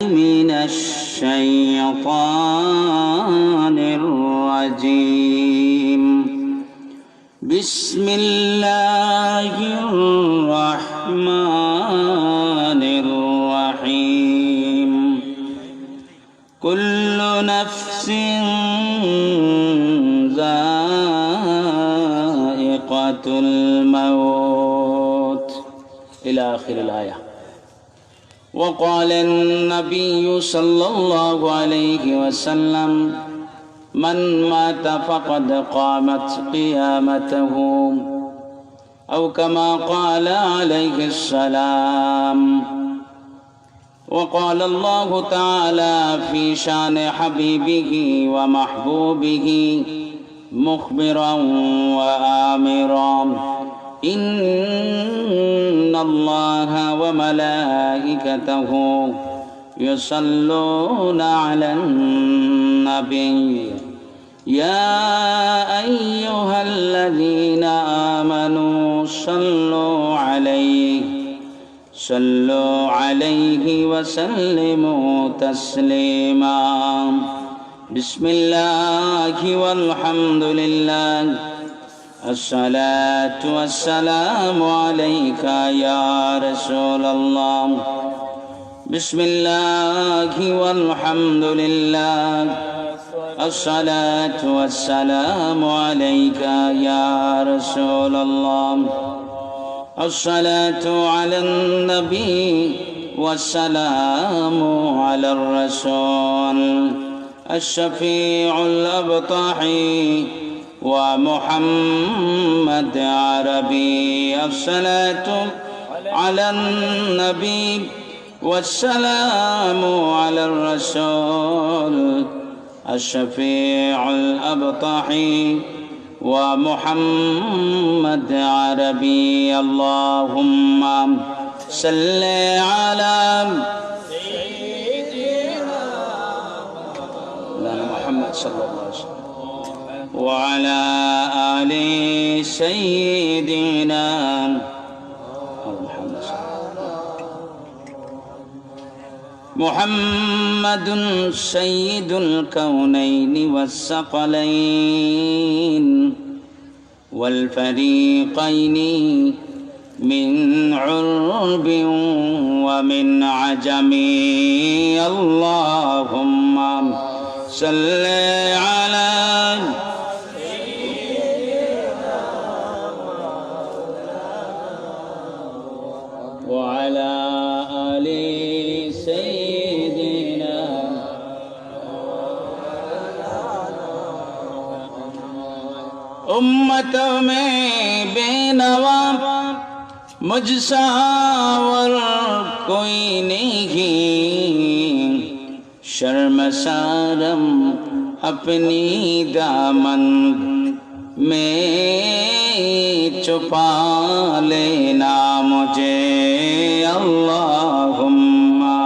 من الشيطان الرجيم بسم الله الرحمن الرحيم كل نفس ذائقة الموت إلى آخر الآية. وقال النبي صلى الله عليه وسلم من مات فقد قامت قيامته أو كما قال عليه السلام. وقال الله تعالى في شان حبيبه ومحبوبه مخبرا وآمرا إن الله وملائكته يصلون على النبي يا أيها الذين آمنوا صلوا عليه وسلموا تسليما. بسم الله والحمد لله الصلاة والسلام عليك يا رسول الله. بسم الله والحمد لله الصلاة والسلام عليك يا رسول الله. الصلاة على النبي والسلام على الرسول الشفيع الأبطحي ومحمد عربي. الصلاة على النبي والسلام على الرسول الشفيع الأبطحي ومحمد عربي. اللهم صل على سيدنا محمد صلى الله عليه وسلم وعلى آل سيدنا محمد سيد الكونين والثقلين والفريقين من عرب ومن عجم. اللهم صل على وعلى آل سيدنا उम्मत में बेनवा मुझसा और कोई नहीं शर्मसारम अपनी दामन में छुपा लेना मुझे। अल्लाहुम्मा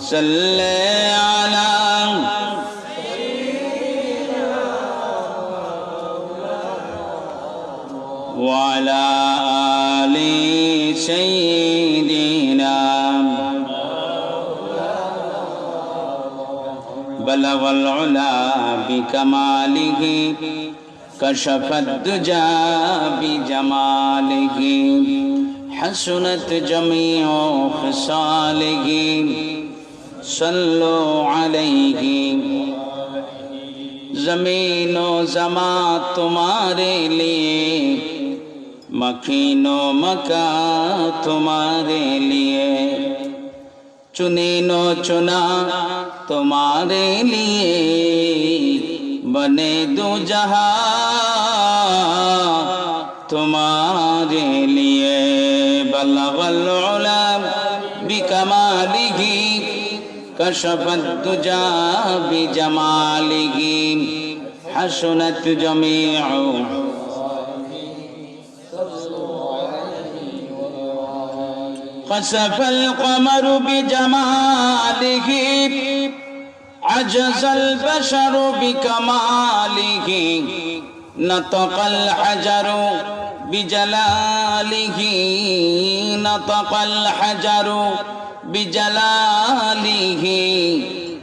सल्ले अला वअला आलि सय्यिदिना बलगल उला बिकमालिही कशफत दुजा बिजमालिही हसनत जमीउ खिसालिही सल्लु अलैहि। ज़मीनो ज़मा तुम्हारे लिए मकीनो मका तुम्हारे लिए चुनीनो चुना तुम्हारे लिए बने दो जहां तुम्हारे लिए। बलगल उला बिकमालिही कशफत दुजा बिजमालिही हसनत जमीउ खसफल क़मरु बिजमालिही अजज़ल बशरु बिकमालिही नतक़ल हजरु बिजलालिही नतक़ल हजरु بجلاله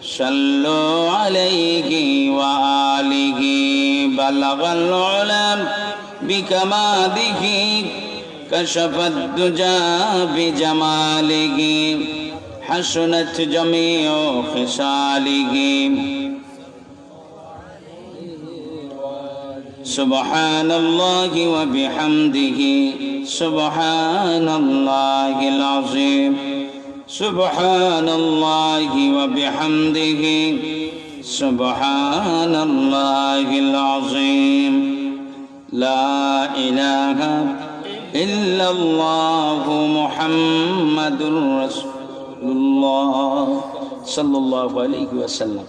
صلوا عليه وآله بلغ العلم بكماله كشف الدجى بجماله حسنت جميع خصاله سبحان الله وبحمده سبحان الله العظيم سبحان الله وبحمده سبحان الله العظيم لا إله إلا الله محمد رسول الله صلى الله عليه وسلم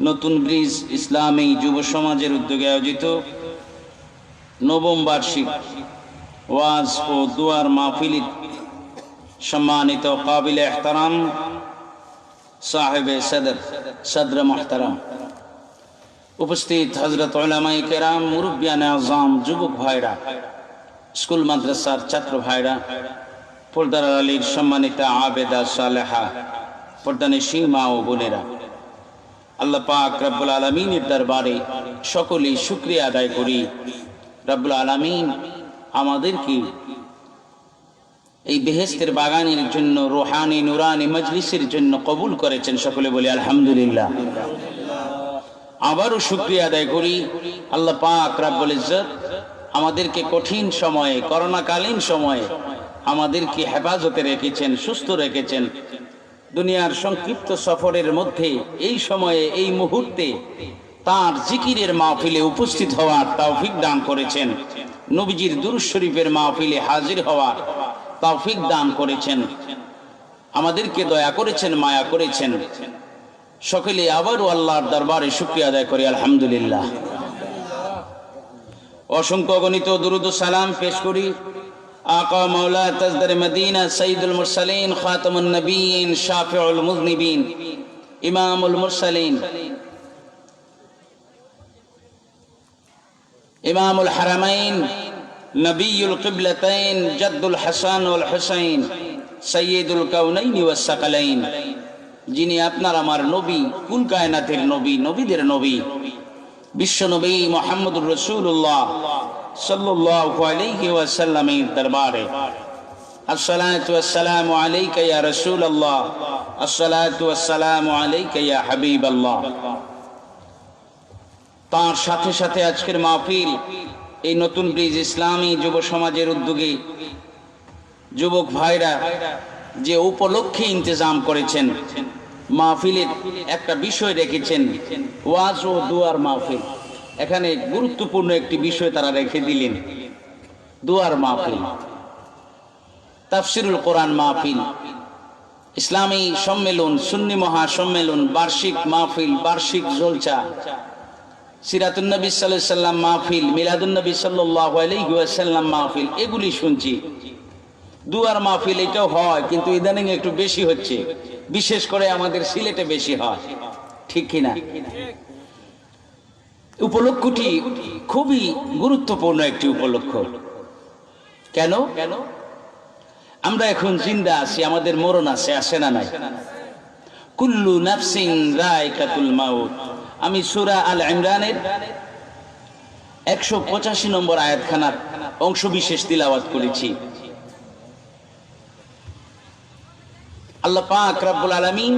নতুন ব্রিজ ইসলামী যুব সমাজের উদ্যোগে আয়োজিত নবম বার্ষিক ওয়াজ ও দুয়ার মাহফিল সম্মানিত কাবিল ইহতারাম সাহেবে সদর মুহতারাম উপস্থিত হযরত উলামায়ে কেরাম মুরব্বিয়ানে আযম যুবক ভাইরা স্কুল মাদ্রাসার ছাত্র ভাইরা পর্দার আলীর সম্মানিত আবেদা সালেহা পর্দানিশী মা ও বোনেরা আল্লাহ পাক রব্বুল আলামিনের দরবারে সকলেই শুকরিয়া আদায় করি রব্বুল আলামিন আমাদেরকে এই বেহেশতের বাগানের জন্য রুহানি নুরানি মজলিসের জন্য কবুল করেছেন সকলে বলি আলহামদুলিল্লাহ আবারও শুকরিয়া আদায় করি আল্লাহ পাক রব্বুল ইজ্জত আমাদেরকে কঠিন সময়ে করোনাকালীন সময়ে আমাদেরকে হেফাজতে রেখেছেন সুস্থ রেখেছেন দুনিয়ার সংক্ষিপ্ত সফরের মধ্যে এই সময়ে এই মুহূর্তে তার জিকিরের মাহফিলে উপস্থিত হওয়ার তৌফিক দান করেছেন নবীজির দুরূদ শরীফের মাহফিলে হাজির হওয়ার তৌফিক দান করেছেন আমাদেরকে দয়া করেছেন মায়া করেছেন সকলে আবারও আল্লাহর দরবারে শুকরিয়া আদায় করি আলহামদুলিল্লাহ অসংখ্য গণিত দুরূদ ও সালাম পেশ করি आका मौला तजदर मदीना सईदुल मुरसलीन खातमुन नबीयीन शाफिउल मुज़निबीन इमामुल मुरसलीन इमामुल हरमैन नबीयुल क़िबलतैन जद्दुल हसन वल हुसैन सय्यिदुल कौनैन वस सकलैन যিনি আপনার আমার নবী কুল কায়নাতের নবী নবীদের নবী বিশ্ব নবী মুহাম্মদুর রাসূলুল্লাহ সাল্লাল্লাহু আলাইহি ওয়াসাল্লামের দরবারে আসসালাতু ওয়াসসালামু আলাইকা ইয়া রাসূলুল্লাহ আসসালাতু ওয়াসসালামু আলাইকা ইয়া হাবিবাল্লাহ তার সাথে সাথে আজকের মাহফিল এই নতুন ব্রিজ ইসলামী যুব সমাজের উদ্যোগে যুবক ভাইরা যে উপলক্ষে ইন্তজাম করেছেন মাহফিলের একটা বিষয় রেখেছেন ওয়াজ ও দুয়ার মাহফিল এখানে গুরুত্বপূর্ণ একটি বিষয় তারা রেখে দিলেন দুয়ার মাহফিল তাফসিরুল কোরআন মাহফিল ইসলামী সম্মেলন সুন্নি মহাসম্মেলন বার্ষিক মাহফিল বার্ষিক জলসা সিরাতুন নবী সাল্লাল্লাহু আলাইহি ওয়াসাল্লাম মাহফিল মিলাদুন নবী সাল্লাল্লাহু আলাইহি ওয়াসাল্লাম মাহফিল এগুলি শুনছি দুয়ার মাহফিল এটাও হয় কিন্তু ইদানিং একটু বেশি হচ্ছে বিশেষ করে আমাদের সিলেটে বেশি হয় ঠিক কিনা উপলক্ষটি খুবই গুরুত্বপূর্ণ একটি উপলক্ষ কেন আমরা এখন জিন্দা আছি আমাদের মরণ আছে আসে না নাই কুল্লু নাফসিন যায়কাতুল মাউত আমি সূরা আল ইমরানের 185 নম্বর আয়াতখানার অংশ বিশেষ তিলাওয়াত করেছি আল্লাহ পাক রব্বুল আলামিন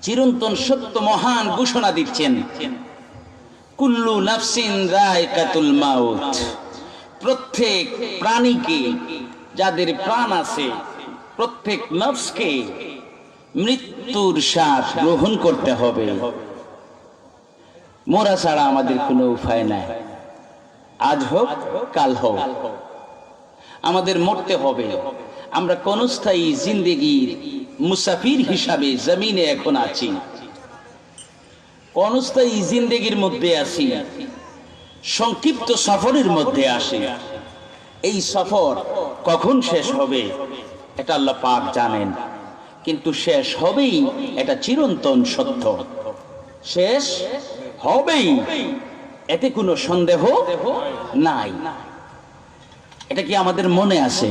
চিরন্তন সত্য মহান ঘোষণা দিচ্ছেন কুল্লু নাফসিন যায়কাতুল মাউত প্রত্যেক প্রাণীকে যাদের প্রাণ আছে প্রত্যেক নফসকে মৃত্যুর স্বাদ গ্রহণ করতে হবে মরা ছাড়া আমাদের কোনো উপায় নাই আজ হোক কাল হোক আমাদের মরতে হবে আমরা ক্ষণস্থায়ী জিন্দেগির মুসাফির হিসাবে জমিনে এখন আছি ক্ষণস্থায়ী জিন্দেগির মধ্যে আছি সংক্ষিপ্ত সফরের মধ্যে আসি এই সফর কখন শেষ হবে এটা আল্লাহ পাক জানেন কিন্তু শেষ হবেই এটা চিরন্তন সত্য শেষ হবেই এতে কোনো সন্দেহ নাই এটা কি আমাদের মনে আছে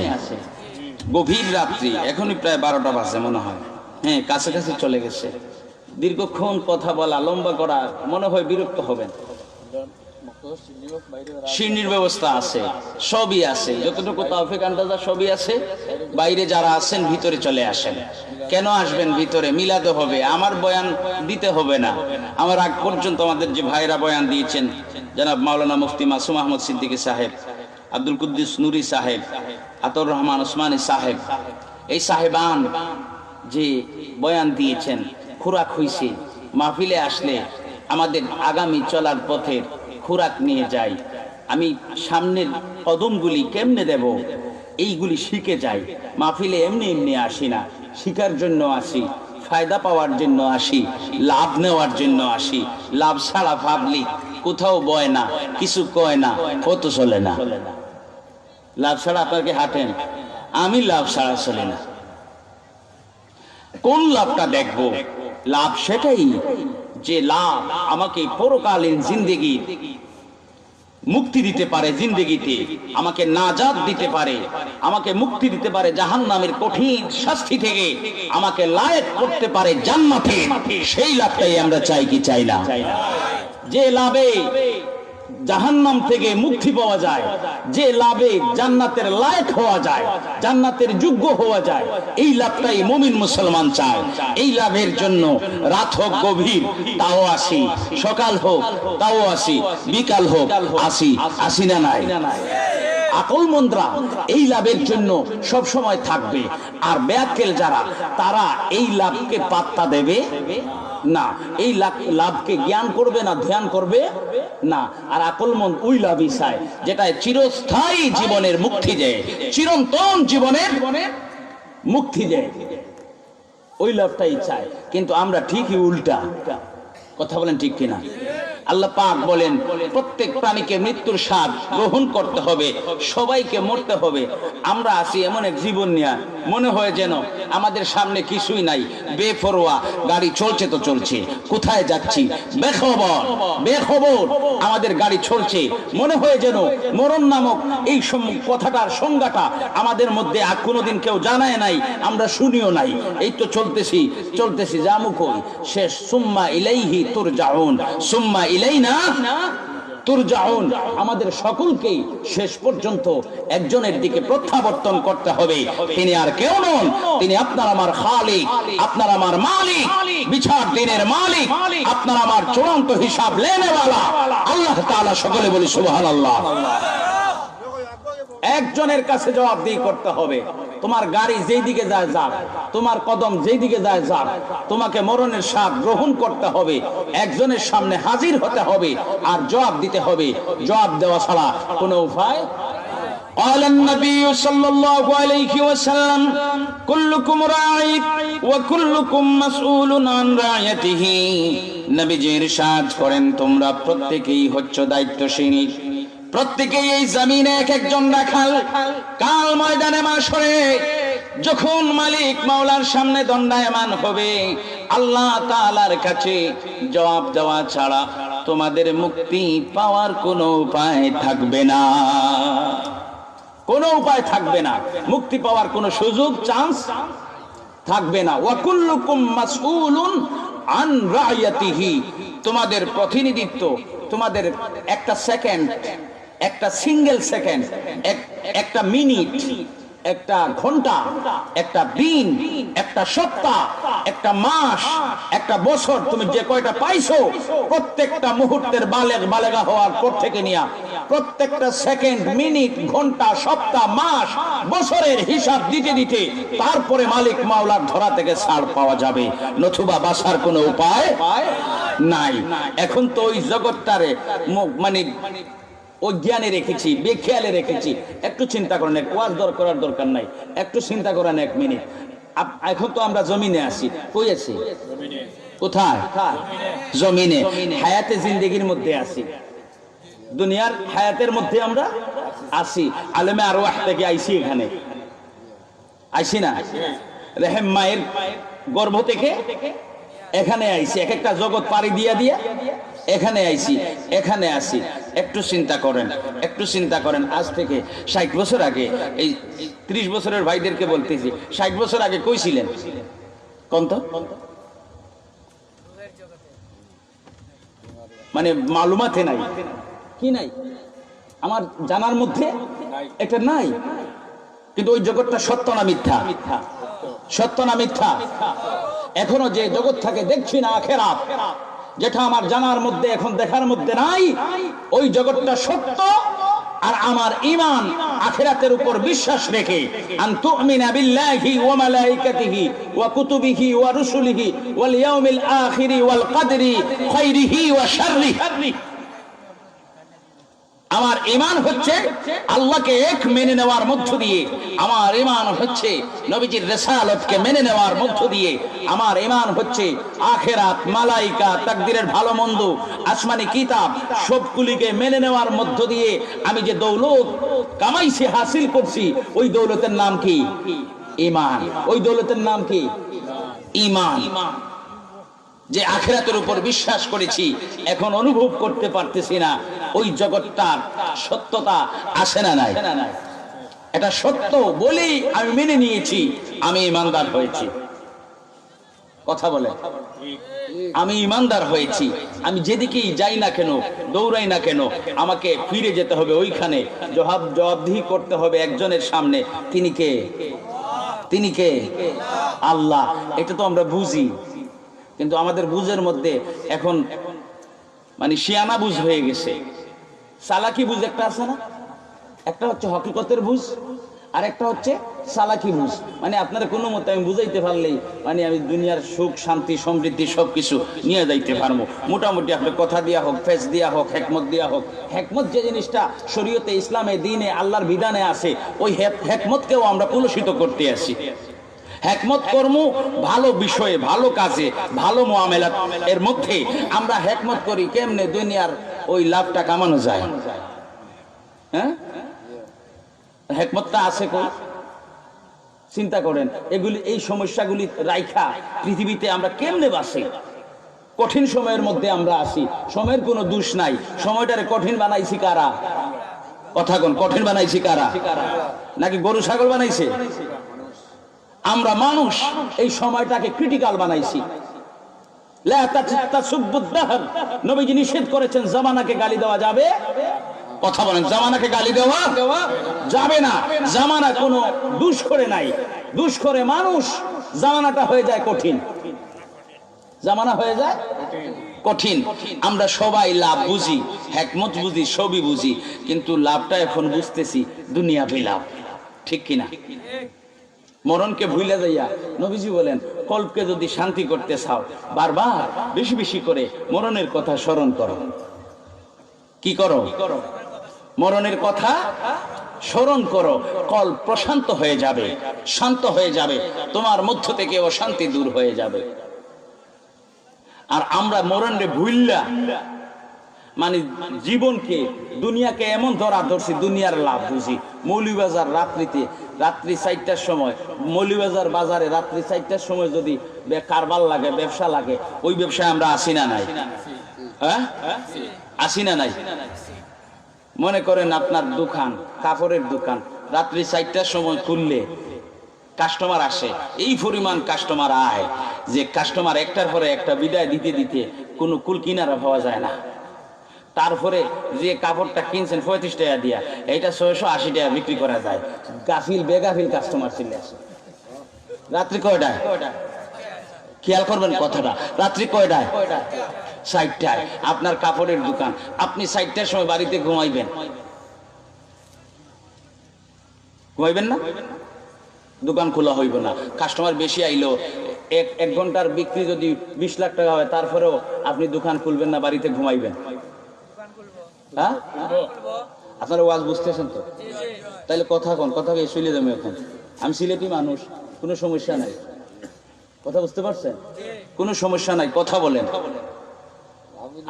গভীর রাত্রি, এখনই প্রায় 12টা বাজে মনে হয়, হ্যাঁ কাছাকাছি চলে গেছে। দীর্ঘক্ষণ কথা বলা, লম্বা করা মনে হয় বিরক্ত হবেন। সিঁড়ির ব্যবস্থা আছে, সবই আছে, যতটুকু তাওফিক আন্দাজা সবই আছে। বাইরে যারা আছেন ভিতরে চলে আসেন। কেন আসবেন ভিতরে? মিলাতে হবে, আমার বয়ান দিতে হবে না। আমার আগ পর্যন্ত আমাদের যে ভাইরা বয়ান দিয়েছেন, জনাব মাওলানা মুফতি মাসুম আহমদ সিদ্দিকী সাহেব, আব্দুল কুদ্দুস নুরি সাহেব, আতর রহমান ওসমানী সাহেব, এই সাহেবান যে বয়ান দিয়েছেন, খুরাক হইছে। মাহফিলে আসলে আমাদের আগামী চলার পথের খুরাক নিয়ে যাই। আমি সামনের কদমগুলি কেমনে দেব এইগুলি শিখে যাই। মাহফিলে এমনি এমনি আসি না, শিখার জন্য আসি, ফায়দা পাওয়ার জন্য আসি, লাভ নেওয়ার জন্য আসি। লাভ ছাড়া ভাবলি কোথাও বয় না, কিছু কয় না, কত চলে না। লাভ ছাড়া আপনাকে হাঁটেন, আমি লাভ ছাড়া চলে না। কোন লাভটা দেখবো? লাভ সেটাই যে লাভ আমাকে পরকালীন জিন্দেগি মুক্তি দিতে পারে, জিন্দেগিতে আমাকে নাজাত দিতে পারে, আমাকে মুক্তি দিতে পারে জাহান্নামের কঠিন শাস্তি থেকে, আমাকে লায়েক করতে পারে জান্নাতে। সেই লাভটাই আমরা চাই কি চাই না? যে লাভে জাহান্নাম থেকে মুক্তি পাওয়া যায়, যে লাভে জান্নাতের লায়েক হওয়া যায়, জান্নাতের যোগ্য হওয়া যায়, এই লাভটাই মুমিন মুসলমান চায়। এই লাভের জন্য রাত হোক গভীর তাও আসি, সকাল হোক তাও আসি, বিকাল হোক আসি, আসি না নাই? আকলমন্দরা এই লাভের জন্য সব সময় থাকবে। আর বেয়াক্কেল যারা, তারা এই লাভকে পাত্তা দেবে না, এই লাভকে জ্ঞান করবে না, ধ্যান করবে না। আর আকলমন্দ ওই লাভই চায় যেটা চিরস্থায়ী জীবনের মুক্তি দেয়, চিরন্তন জীবনের মুক্তি দেয়, ওই লাভটাই চায়। কিন্তু আমরা ঠিকই উল্টা। কথা বলেন ঠিক কিনা? আল্লাহ পাক বলেন প্রত্যেক প্রাণীকে মৃত্যুর স্বাদ গ্রহণ করতে হবে, সবাইকে মরতে হবে। আমরা আছি এমন এক জীবন নিয়ে, মনে হয় যেন আমাদের সামনে কিছুই নাই, বেপরোয়া, গাড়ি চলছে তো চলছে, কোথায় যাচ্ছি বেখবর, বেখবর আমাদের গাড়ি চলছে। মনে হয় যেন মরণ নামক এই কথাটার সংজ্ঞাটা আমাদের মধ্যে আর কোনোদিন কেউ জানায় নাই, আমরা শুনিও নাই। এই তো চলতেছি চলতেছি, জামুকই শেষ। সুম্মা ইলাইহি তুরজাউন, সুম্মা ইলাইনা তুরজাউন। আমাদের সকলকেই শেষ পর্যন্ত একজনের দিকে প্রত্যাবর্তন করতে হবে। তিনি আর কেউ নন, তিনি আপনার আমার খালিক, আপনার আমার মালিক, বিচার দিনের মালিক, আপনার আমার চূড়ান্ত হিসাব লেনেওয়ালা আল্লাহ তাআলা। সকলে বলি সুবহানাল্লাহ। একজনের কাছে জবাবদিহি করতে হবে। তোমার গাড়ি যেই দিকে যায় যাক, তোমার কদম যেই দিকে যায় যাক, তোমাকে মরণের স্বাদ গ্রহণ করতে হবে, একজনের সামনে হাজির হতে হবে আর জবাব দিতে হবে। জবাব দেওয়া ছাড়া কোনো উপায়। قال النبي صلى الله عليه وسلم كلكم راع وكلكم مسؤول عن رعيته। নবীজি ইরশাদ করেন, তোমরা প্রত্যেকেই হচ্ছ দায়িত্বশীল, প্রত্যেকেই এই জমিনে এক একজন রাখাল। কাল ময়দানে মাশরে যখন মালিক মাওলার সামনে দণ্ডায়মান হবে, আল্লাহ তাআলার কাছে জবাব দেওয়া ছাড়া তোমাদের মুক্তি পাওয়ার কোনো উপায় থাকবে না, কোনো উপায় থাকবে না, মুক্তি পাওয়ার কোনো সুযোগ চান্স থাকবে না। ওয়া কুল্লুকুম মাসউলুন আন রায়াতিহি। তোমাদের প্রতিনিধিত্ব, তোমাদের একটা সেকেন্ড, একটা সিঙ্গেল সেকেন্ড, একটা মিনিট, একটা ঘন্টা, একটা দিন, একটা সপ্তাহ, একটা মাস, একটা বছর, তুমি যে কয়টা পাইছো, প্রত্যেকটা মুহূর্তের বালেগা হওয়ার পর থেকে নিয়ে প্রত্যেকটা সেকেন্ড, মিনিট, ঘন্টা, সপ্তাহ, মাস, বছরের হিসাব দিতে দিতে তারপরে মালিক মাওলার ধরা থেকে ছাড় পাওয়া যাবে, নতুবা বাঁচার কোনো উপায় নাই। এখন তো ওই জগৎটারে মানে অজ্ঞানে রেখেছি, বেখেয়ালে রেখেছি। একটু চিন্তা করেন, ওয়াজ করার দরকার নাই, একটু চিন্তা করেন এক মিনিট। এখন তো আমরা জমিনে আছি, কই আছি? কোথায়? জমিনে। হায়াতে জিন্দেগির মধ্যে আছি, দুনিয়ার হায়াতের মধ্যে আমরা আছি। আলেমে আরওয়াহ থেকে আইছি, এখানে আইছি না? রেহেম মায়ের গর্ভ থেকে এখানে আইছি, এক একটা জগৎ পাড়ি দিয়া দিয়া এখানে আইছি, এখানে আসি। একটু চিন্তা করেন, একটু চিন্তা করেন। আজ থেকে 60 বছর আগে, এই 30 বছরের ভাইদেরকে বলতেছি, 60 বছর আগে কই ছিলেন কোন তো? মানে মালুমাতে নাই, কি নাই আমার জানার মধ্যে, এটা নাই। কিন্তু ওই জগৎটা সত্য না মিথ্যা? সত্য না মিথ্যা? এখনো যে জগৎ থাকে দেখছি না আখেরাত, যেটা আমার জানার মধ্যে এখন দেখার মধ্যে নাই, ওই জগৎটা সত্য। আর আমার ঈমান আখিরাতের উপর বিশ্বাস রেখে, আন তুমিনা বিল্লাহি ওয়া মালাইকাতিহি ওয়া কুতুবিহি ওয়া রুসুলিহি ওয়াল ইয়াউমিল আখিরি ওয়াল কদরি খাইরিহি ওয়া শাররিহি। আমার ঈমান হচ্ছে আল্লাহকে এক মেনে নেওয়ার মধ্য দিয়ে, আমার ঈমান হচ্ছে নবীজির রিসালাতকে মেনে নেওয়ার মধ্য দিয়ে, আমার ঈমান হচ্ছে আখিরাত, মালাইকা, তাকদীরের ভালো মন্দ, আসমানি কিতাব সবগুলিকে মেনে নেওয়ার মধ্য দিয়ে আমি যে দৌলত কামাইছি, হাসিল করছি, ওই দৌলতের নাম কি? ঈমান। ওই দৌলতের নাম কি? ঈমান। যে আখিরাতের উপর বিশ্বাস করেছি, এখন অনুভব করতে পারতেছি না ওই জগৎটার সত্যতা আছে না নাই? এটা সত্য বলেই আমি মেনে নিয়েছি, আমি ঈমানদার হয়েছি। কথা বলে আমি ঈমানদার হয়েছি। আমি যেদিকেই যাই না কেন, দৌড়াই না কেন, আমাকে ফিরে যেতে হবে ওইখানে, জবাবদিহি করতে হবে একজনের সামনে। তিনি কে? তিনি কে? আল্লাহ। এটা তো আমরা বুঝি, কিন্তু আমাদের বুঝের মধ্যে এখন মানে শিয়ানা বুঝ হয়ে গেছে। সালাকি বুঝ একটা আছে না? একটা হচ্ছে হকিকতের বুঝ, আর একটা হচ্ছে সালাকি বুঝ। মানে আপনারা কোনো মতে আমি বুঝাইতে পারলেই মানে আমি দুনিয়ার সুখ, শান্তি, সমৃদ্ধি সবকিছু নিয়ে যাইতে পারবো। মোটামুটি আপনার কথা দিয়া হোক, ফেস দিয়া হোক, হেকমত দিয়া হোক। হেকমত যে জিনিসটা শরীয়তে, ইসলামে, দ্বীনে, আল্লাহর বিধানে আছে, ওই হেকমতকেও আমরা কলুষিত করতে আসি। হেকমত কর্ম ভালো বিষয়ে, ভালো কাজে, ভালো মুআমালাত এর মধ্যে আমরা হেকমত করি কেমনে দুনিয়ার ওই লাভটা কামানো যায়। হ্যাঁ, হেকমতটা আছে কই? চিন্তা করেন, এগুলি, এই সমস্যাগুলি রাইখা পৃথিবীতে আমরা কেমনে বাঁচি? কঠিন সময়ের মধ্যে আমরা আসি, সময়ের কোনো দোষ নাই। সময়টারে কঠিন বানাইছি কারা? কথা কোন, কঠিন বানাইছি কারা? নাকি গরু ছাগল বানাইছে? আমরা মানুষ এই সময়টাকে ক্রিটিক্যাল বানাইছি। নবীজি নিষেধ করেছেন জামানাকে গালি দেওয়া যাবে। কথা বলেন, জামানাকে গালি দেওয়া যাবে না। জামানা কোনো দোষ করে নাই, দোষ করে মানুষ। জামানাটা হয়ে যায় কঠিন, জামানা হয়ে যায় কঠিন। আমরা সবাই লাভ বুঝি, হেকমত বুঝি, সবই বুঝি, কিন্তু লাভটা এখন বুঝতেছি দুনিয়াবি লাভ। ঠিক কিনা? মরণকে ভুলে যাইয়া নবীজি বলেন, কল্পকে যদি শান্তি করতে চাও, বারবার বেশি বেশি করে মরণের কথা স্মরণ করো। কি করো? মরণের কথা স্মরণ করো। কল্প প্রশান্ত হয়ে যাবে, শান্ত হয়ে যাবে, তোমার মধ্য থেকে অশান্তি দূর হয়ে যাবে। আর আমরা মরণে ভুললা মানে জীবনকে, দুনিয়াকে এমন ধরা ধরছি, দুনিয়ার লাভ বুঝি। মৌলভীবাজার রাত্রিতে, রাত্রি 4টার সময় মৌলভীবাজার বাজারে রাত্রি 4টার সময় যদি কারবার লাগে, ব্যবসা লাগে, ওই ব্যবসায় আমরা আসি না নাই? হ্যাঁ, আসি না নাই? মনে করেন আপনার দোকান, কাপড়ের দোকান, রাত্রি 4টার সময় খুললে কাস্টমার আসে, এই পরিমাণ কাস্টমার আয় যে কাস্টমার একটার পরে একটা বিদায় দিতে দিতে কোনো কুল কিনারা পাওয়া যায় না। তারপরে যে কাপড়টা কিনছেন 35 টাকা দিয়া, এইটা 680 টাকা বিক্রি করা যায়। গাফিল বেগাফিল কাস্টমার চলে আসে। রাত্রি কয়টায়? খেয়াল করবেন কথাটা, রাত্রি কয়টায়? 4টায়। আপনার কাপড়ের দোকান, আপনি 4টার সময় বাড়িতে ঘুমাইবেন? ঘুমাইবেন না? দোকান খোলা হইব না। কাস্টমার বেশি আইলো, এক ঘন্টার বিক্রি যদি 20 লাখ টাকা হয়, তারপরেও আপনি দোকান খুলবেন না, বাড়িতে ঘুমাইবেন? হ্যাঁ, আপনারা ওয়াজ বুঝতেছেন তো? তাইলে কথা কোন, কথা কে শুইলে যাবে এখন। আমি সিলেটি মানুষ, কোনো সমস্যা নাই। কথা বুঝতে পারছেন? কোনো সমস্যা নাই, কথা বলেন।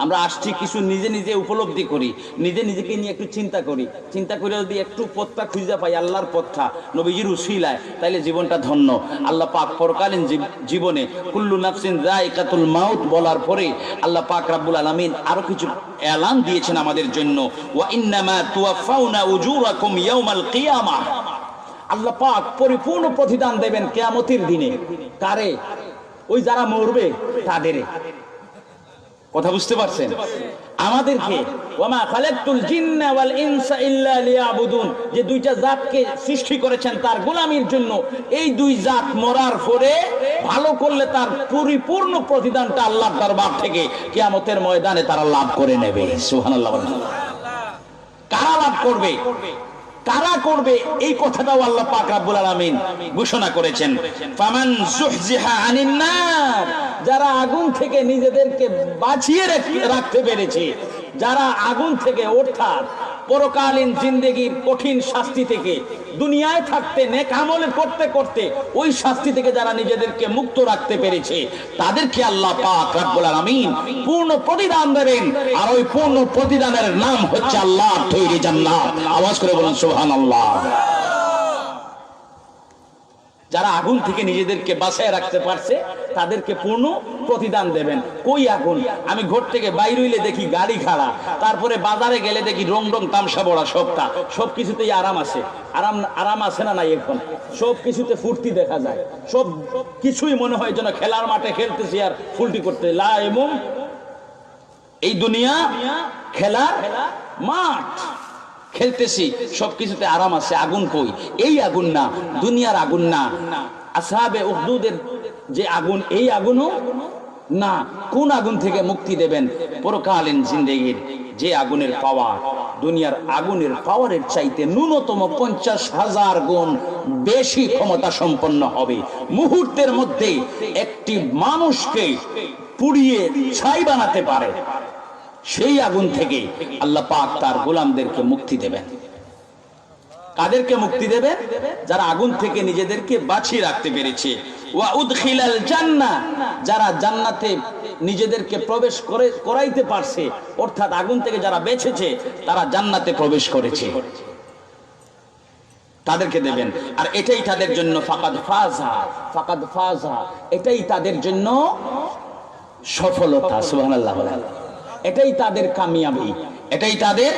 আমরা আসছি কিছু নিজে নিজে উপলব্ধি করি, নিজে নিজেকে নিয়ে একটু চিন্তা করি, চিন্তা করে যদি একটু পথটা খুঁজে পাই আল্লাহর পথটা নবীজির উসিলায়, তাইলে জীবনটা ধন্য। আল্লাহ পাক পরকালীন জীবনে কুল্লু নাফসিন যায়কাতুল মাউত বলার পরে আল্লাহ পাক রব্বুল আলামিন আরো কিছু এলান দিয়েছেন আমাদের জন্য, ওয়া ইন্নামা তুওয়াফাউনা উজুরাকুম ইয়াউমাল কিয়ামাহ। আল্লাহ পাক পরিপূর্ণ প্রতিদান দেবেন কিয়ামতের দিনে। কারে? ওই যারা মরবে তাদের। কথা বুঝতে পারছেন? আমাদেরকে ওয়ামা খালাকতুল জিন্না ওয়াল ইনসা ইল্লা লিয়াবুদুন, যে দুইটা জাতকে সৃষ্টি করেছেন তার গোলামির জন্য, এই দুই জাত মরার পরে ভালো করলে তার পরিপূর্ণ প্রতিদানটা আল্লাহর দরবার থেকে কিয়ামতের ময়দানে তারা লাভ করে নেবে। সুবহানাল্লাহ। কারা লাভ করবে? কারা করবে? এই কথাটাও আল্লাহ পাক রব্বুল আলামিন ঘোষণা করেছেন, ফামান যুহজিহা আনিন নার, যারা আগুন থেকে নিজেদেরকে বাঁচিয়ে রাখতে পেরেছে, যারা আগুন থেকে অর্থাৎ পরকালীন জিন্দেগির কঠিন শাস্তি থেকে দুনিয়ায় থাকতে নেক আমল করতে করতে ওই শাস্তি থেকে যারা নিজেদেরকে মুক্ত রাখতে পেরেছে, তাদেরকে আল্লাহ পাক রব্বুল আলামিন পূর্ণ প্রতিদান দেবেন। আর ওই পূর্ণ প্রতিদানের নাম হচ্ছে আল্লাহর তৈরি জান্নাত। আওয়াজ করে বলুন সুবহানাল্লাহ। যারা আগুন থেকে নিজেদেরকে বাঁচায় রাখতে পারছে তাদেরকে পূর্ণ প্রতিদান দেবেন। কই আগুন? আমি ঘর থেকে বাইরে হইলে দেখি গাড়ি খাড়া, তারপরে বাজারে গেলে দেখি রং রং তামসা বড়া, সব কিছুতেই আরাম আছে। আরাম আছে না নাই? এখন সব কিছুতে ফুর্তি দেখা যায়, সব কিছুই মনে হয় যেন খেলার মাঠে খেলতেছি আর ফুর্তি করতে। লা এমন এই দুনিয়া খেলার মাঠ, খেলতেছি, সবকিছুতে আরাম আছে। আগুন কই? এই আগুন না, দুনিয়ার আগুন না, আসহাবে উখদুদের যে আগুন, এই আগুনও না। কোন আগুন থেকে মুক্তি দেবেন? পরকালীন জিন্দেগির যে আগুনের পাওয়ার দুনিয়ার আগুনের পাওয়ারের চাইতে ন্যূনতম 50,000 গুণ বেশি ক্ষমতা সম্পন্ন হবে। মুহূর্তের মধ্যে একটি মানুষকে পুড়িয়ে ছাই বানাতে পারে। সেই আগুন থেকে আল্লাহ পাক তার গোলামদেরকে মুক্তি দেবেন। কাদেরকে মুক্তি দেবেন? যারা আগুন থেকে নিজেদেরকে বাঁচিয়ে রাখতে পেরেছে। ওয়া উদখিলাল জান্নাহ, যারা জান্নাতে নিজেদেরকে প্রবেশ করাইতে পারছে, অর্থাৎ আগুন থেকে যারা বেঁচেছে তারা জান্নাতে প্রবেশ করেছে, তাদেরকে দেবেন। আর এটাই তাদের জন্য ফাকাদ ফাজা, এটাই তাদের জন্য সফলতা। সুবহানাল্লাহ। এটাই তাদের কামিয়াবি, এটাই তাদের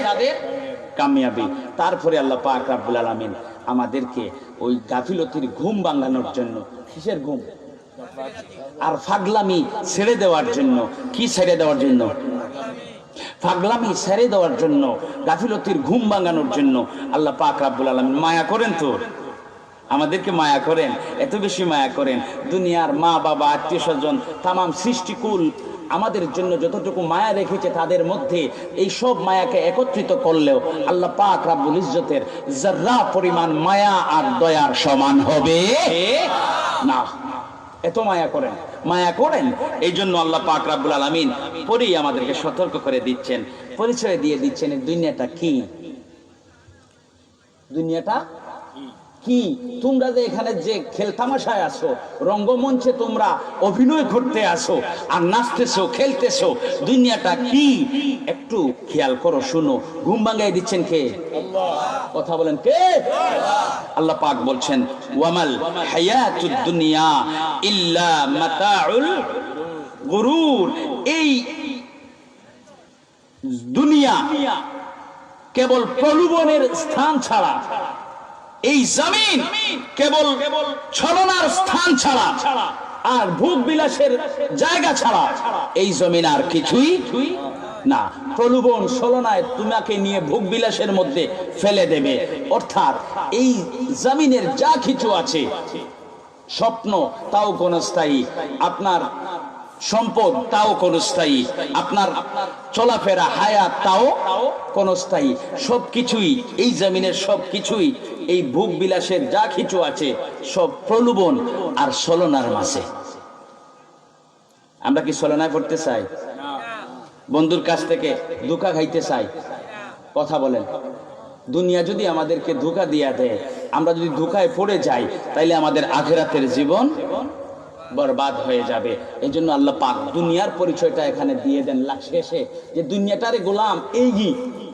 কামিয়াবি। তারপরে আল্লাহ পাক রব্বুল আলামিন আমাদেরকে ওই গাফিলতির ঘুম ভাঙানোর জন্য, কিসের ঘুম? আর পাগলামি ছেড়ে দেওয়ার জন্য। কি ছেড়ে দেওয়ার জন্য? পাগলামি ছেড়ে দেওয়ার জন্য, গাফিলতির ঘুম ভাঙানোর জন্য আল্লাহ পাক রব্বুল আলামিন মায়া করেন। তো আমাদেরকে মায়া করেন, এত বেশি মায়া করেন। দুনিয়ার মা বাবা, আত্মীয় স্বজন, তামাম সৃষ্টিকুল আমাদের জন্য যতটুকু মায়া রেখেছে, তাদের মধ্যে এই সব মায়াকে একত্রিত করলেও আল্লাহ পাক রব্বুল ইজ্জতের যাররা পরিমাণ মায়া আর দয়ার সমান হবে না। এত মায়া করেন। এই জন্য আল্লাহ পাক রব্বুল আলামিন পরেই আমাদেরকে সতর্ক করে দিচ্ছেন, পরিচয় দিয়ে দিচ্ছেন এই দুনিয়াটা কি। দুনিয়াটা কি? তোমরা যে এখানে যে খেলতামাশায় আসো, রঙ্গমঞ্চে তোমরা অভিনয় করতে আসো আর নাচতেছো, খেলতেছো, দুনিয়াটা কি একটু খেয়াল করো, শুনো। ঘুম ভাঙাই দিচ্ছেন কে? কথা বলেন কে? আল্লাহ পাক বলছেন, ওয়ামাল হায়াতুদ দুনিয়া ইল্লা মাতাউল গুরুর। এই দুনিয়া কেবল প্রলোভনের স্থান ছাড়া, এই জমিন কেবল ছলনার স্থান ছাড়া আর ভোগ বিলাসের জায়গা ছাড়া এই জমিন আর কিছুই না। প্রলোভন ছলনায় তোমাকে নিয়ে ভোগ বিলাসের মধ্যে ফেলে দেবে। অর্থাৎ এই জমিনের যা কিছু আছে, স্বপ্ন তাও ক্ষণস্থায়ী, আপনার সম্পদ তাও ক্ষণস্থায়ী, আপনার চলাফেরা হায়াত তাও ক্ষণস্থায়ী। সবকিছুই এই জমিনের সবকিছুই, এই ভোগ বিলাসের যা কিছু আছে, সব প্রলোভন আর ছলনার মাঝে। আমরা কি ছলনায় পড়তে চাই? বন্ধুর কাছ থেকে ধোঁকা খাইতে চাই? কথা বলেন। দুনিয়া যদি আমাদেরকে ধোঁকা দিয়া দেয়, আমরা যদি ধোঁকায় পড়ে যাই, তাইলে আমাদের আখিরাতের জীবন বরবাদ হয়ে যাবে। এই জন্য আল্লাহ পাক দুনিয়ার পরিচয়টা এখানে দিয়ে দেন শেষে, যে দুনিয়াটারে গোলাম এই,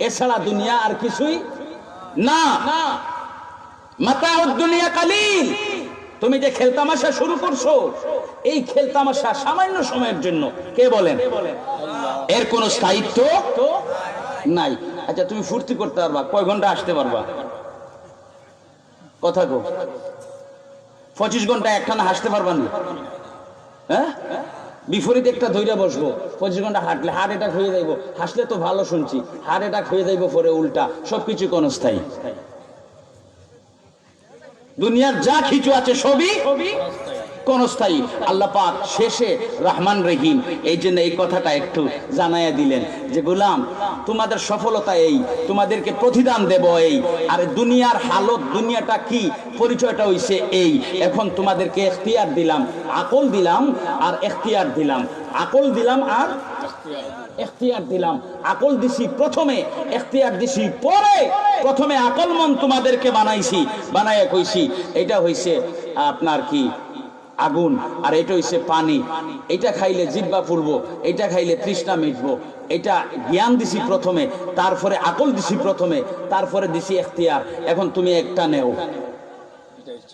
এছাড়া দুনিয়া আর কিছুই না। মাতাউদ দুনিয়া কালিল, তুমি যে খেলতামাশা শুরু করছো, এই খেলতামাশা সামান্য সময়ের জন্য। কে বলেন? এর কোনো স্থায়িত্ব নাই। আচ্ছা, তুমি ফুর্তি করতে পারবা, কয় ঘন্টা আসতে পারবা? কথা কো, 25 ঘন্টা একখানা হাসতে পারবা না? হ্যাঁ, বিপরীত একটা ধৈর্য বসবো, 25 ঘন্টা হাঁটলে হার্ট অ্যাটাক হয়ে যাইব। হাসলে তো ভালো শুনছি, হার্ট অ্যাটাক হয়ে যাইব পরে উল্টা। সবকিছু কোন স্থায়ী? দুনিয়ার যা কিছু আছে সবই কোন স্থায়ী। আল্লাহ পাক শেষে রহমান রহিম, এই জন্য এই কথাটা একটু জানাইয়া দিলেন যে গোলাম, তোমাদের সফলতা এই, তোমাদেরকে প্রতিদান দেব এই। আর দুনিয়ার হালত, দুনিয়াটা কি, পরিচয়টা হইছে এই। এখন তোমাদেরকে এখতিয়ার দিলাম, আকল দিলাম আর এখতিয়ার দিলাম। আকল দিলাম আর এখতিয়ার দিলাম। আকল দিছি প্রথমে, এখতিয়ার দিছি পরে। প্রথমে আকল মন তোমাদেরকে বানাইছি, বানাইয়া কইছি এটা হইছে আপনার কি আগুন, আর এটা হইছে পানি। এটা খাইলে জিহ্বা ফুলবো, এটা খাইলে তৃষ্ণা মিটবো। এটা জ্ঞান দিছি প্রথমে, তারপরে আকল দিছি প্রথমে, তারপরে দিছি এখতিয়ার। এখন তুমি একটা নেও।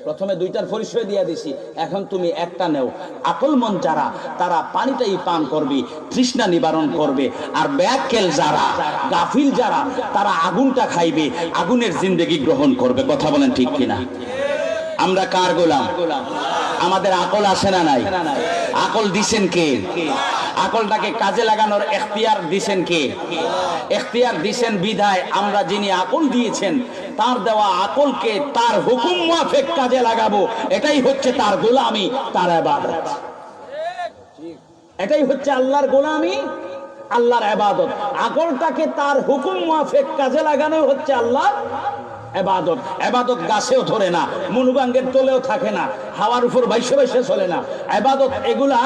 প্রথমে দুইটার পরিচয় দিয়ে দিছি, এখন তুমি একটা নেও। আকল মন যারা, তারা পানিটাই পান করবে, তৃষ্ণা নিবারণ করবে। আর ব্যাককেল যারা, গাফিল যারা, তারা আগুনটা খাইবে, আগুনের জিন্দেগি গ্রহণ করবে। কথা বলেন ঠিক কিনা? আমরা কার গোলাম? আমাদের আকল আসে না নাই? আকল দিছেন কে? আকলটাকে কাজে লাগানোর এখতিয়ার দিছেন কে? এখতিয়ার দিছেন বিধায় আমরা যিনি আকল দিয়েছেন, তার দেওয়া আকলকে তার হুকুম মুআফিক কাজে লাগাবো। এটাই হচ্ছে তার গোলামি, তার ইবাদত। এটাই হচ্ছে আল্লাহর গোলামি, আল্লাহর ইবাদত। আকলটাকে তার হুকুম মুআফিক কাজে লাগানো হচ্ছে আল্লাহর ইবাদত। ইবাদত গাছেও ধরে না, মনুবাঙ্গের তলেও থাকে না, হাওয়ার উপর ভাইসে ভাইসে চলে না। ইবাদত এগুলা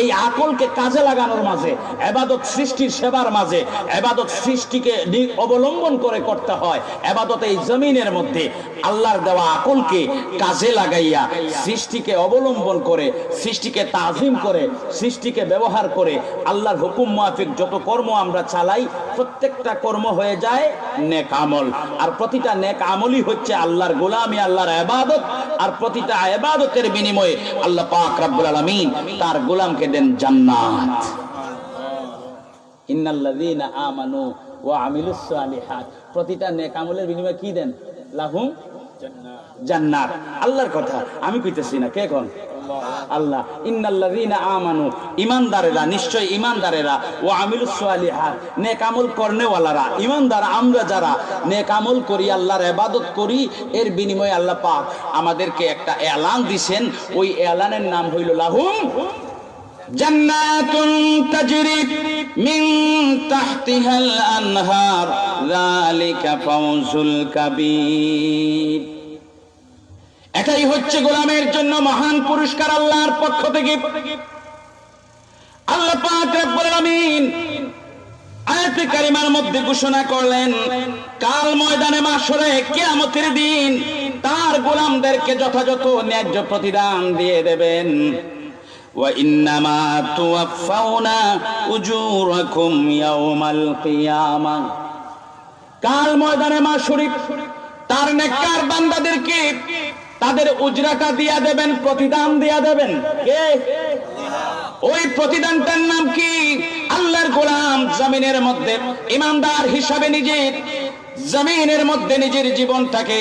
এই আকলকে কাজে লাগানোর মাঝে, ইবাদত সৃষ্টির সেবার মাঝে, ইবাদত সৃষ্টিকে অবলম্বন করে করতে হয়। ইবাদত এই জমিনের মধ্যে আল্লাহর দেওয়া আকলকে কাজে লাগাইয়া সৃষ্টিকে অবলম্বন করে, সৃষ্টিকে তাজিম করে, সৃষ্টিকে ব্যবহার করে আল্লাহর হুকুম মুআফিক যত কর্ম আমরা চালাই, প্রত্যেকটা কর্ম হয়ে যায় নেক আমল। আর প্রতিটা নেক আমলই হচ্ছে আল্লাহর গোলামি, আল্লাহর ইবাদত। আর প্রতিটা ইবাদতের বিনিময়ে আল্লাহ পাক রব্বুল আলামিন তার গোলামকে দেন জান্নাত। ইন্নাল্লাযীনা আমানু ওয়া আমিলুস সালিহাত, প্রতিটা নেক আমলের বিনিময়ে কি দেন? লাহুম জান্নাত। আল্লাহর কথা আমি কইতেছি না, কে কোন? আল্লাহ। ইন্নাল্লাযীনা আমানু, ঈমানদারেরা, নিশ্চয় ঈমানদারেরা, ওয়া আমিলুস সালিহাত, নেক আমল করনেওয়ালারা, ঈমানদার আমরা যারা নেক আমল করি, আল্লাহর ইবাদত করি, এর বিনিময়ে আল্লাহ পাক আমাদেরকে একটা এলান দিবেন। ওই এলানের নাম হইল লাহুম জান্নাতুন তাজরি মিন তাহতিহাল আনহার যালিকা ফাওজুল কাবীর। এটাই হচ্ছে গোলামের জন্য মহান পুরস্কার আল্লাহর পক্ষ থেকে। আল্লাহ পাক রব্বুল আলামিন আয়াতে কারিমার মধ্যে ঘোষণা করলেন, কাল ময়দানে মাশরে কিয়ামতের দিন তার গোলামদেরকে যথাযথ ন্যায্য প্রতিদান দিয়ে দেবেন। ওয়া ইন্নামা তুওয়াফাউনা উজুরাকুম ইয়াউমাল কিয়ামাহ, কাল ময়দানে মাশরে তার নেককার বান্দাদেরকে তাদের উজরাটা দিয়া দেবেন, প্রতিদান দিয়া দেবেন। কে? ওই প্রতিদানটার নাম কি? আল্লাহর গোলাম জমিনের মধ্যে ইমানদার হিসাবে নিজের জমিনের মধ্যে নিজের জীবনটাকে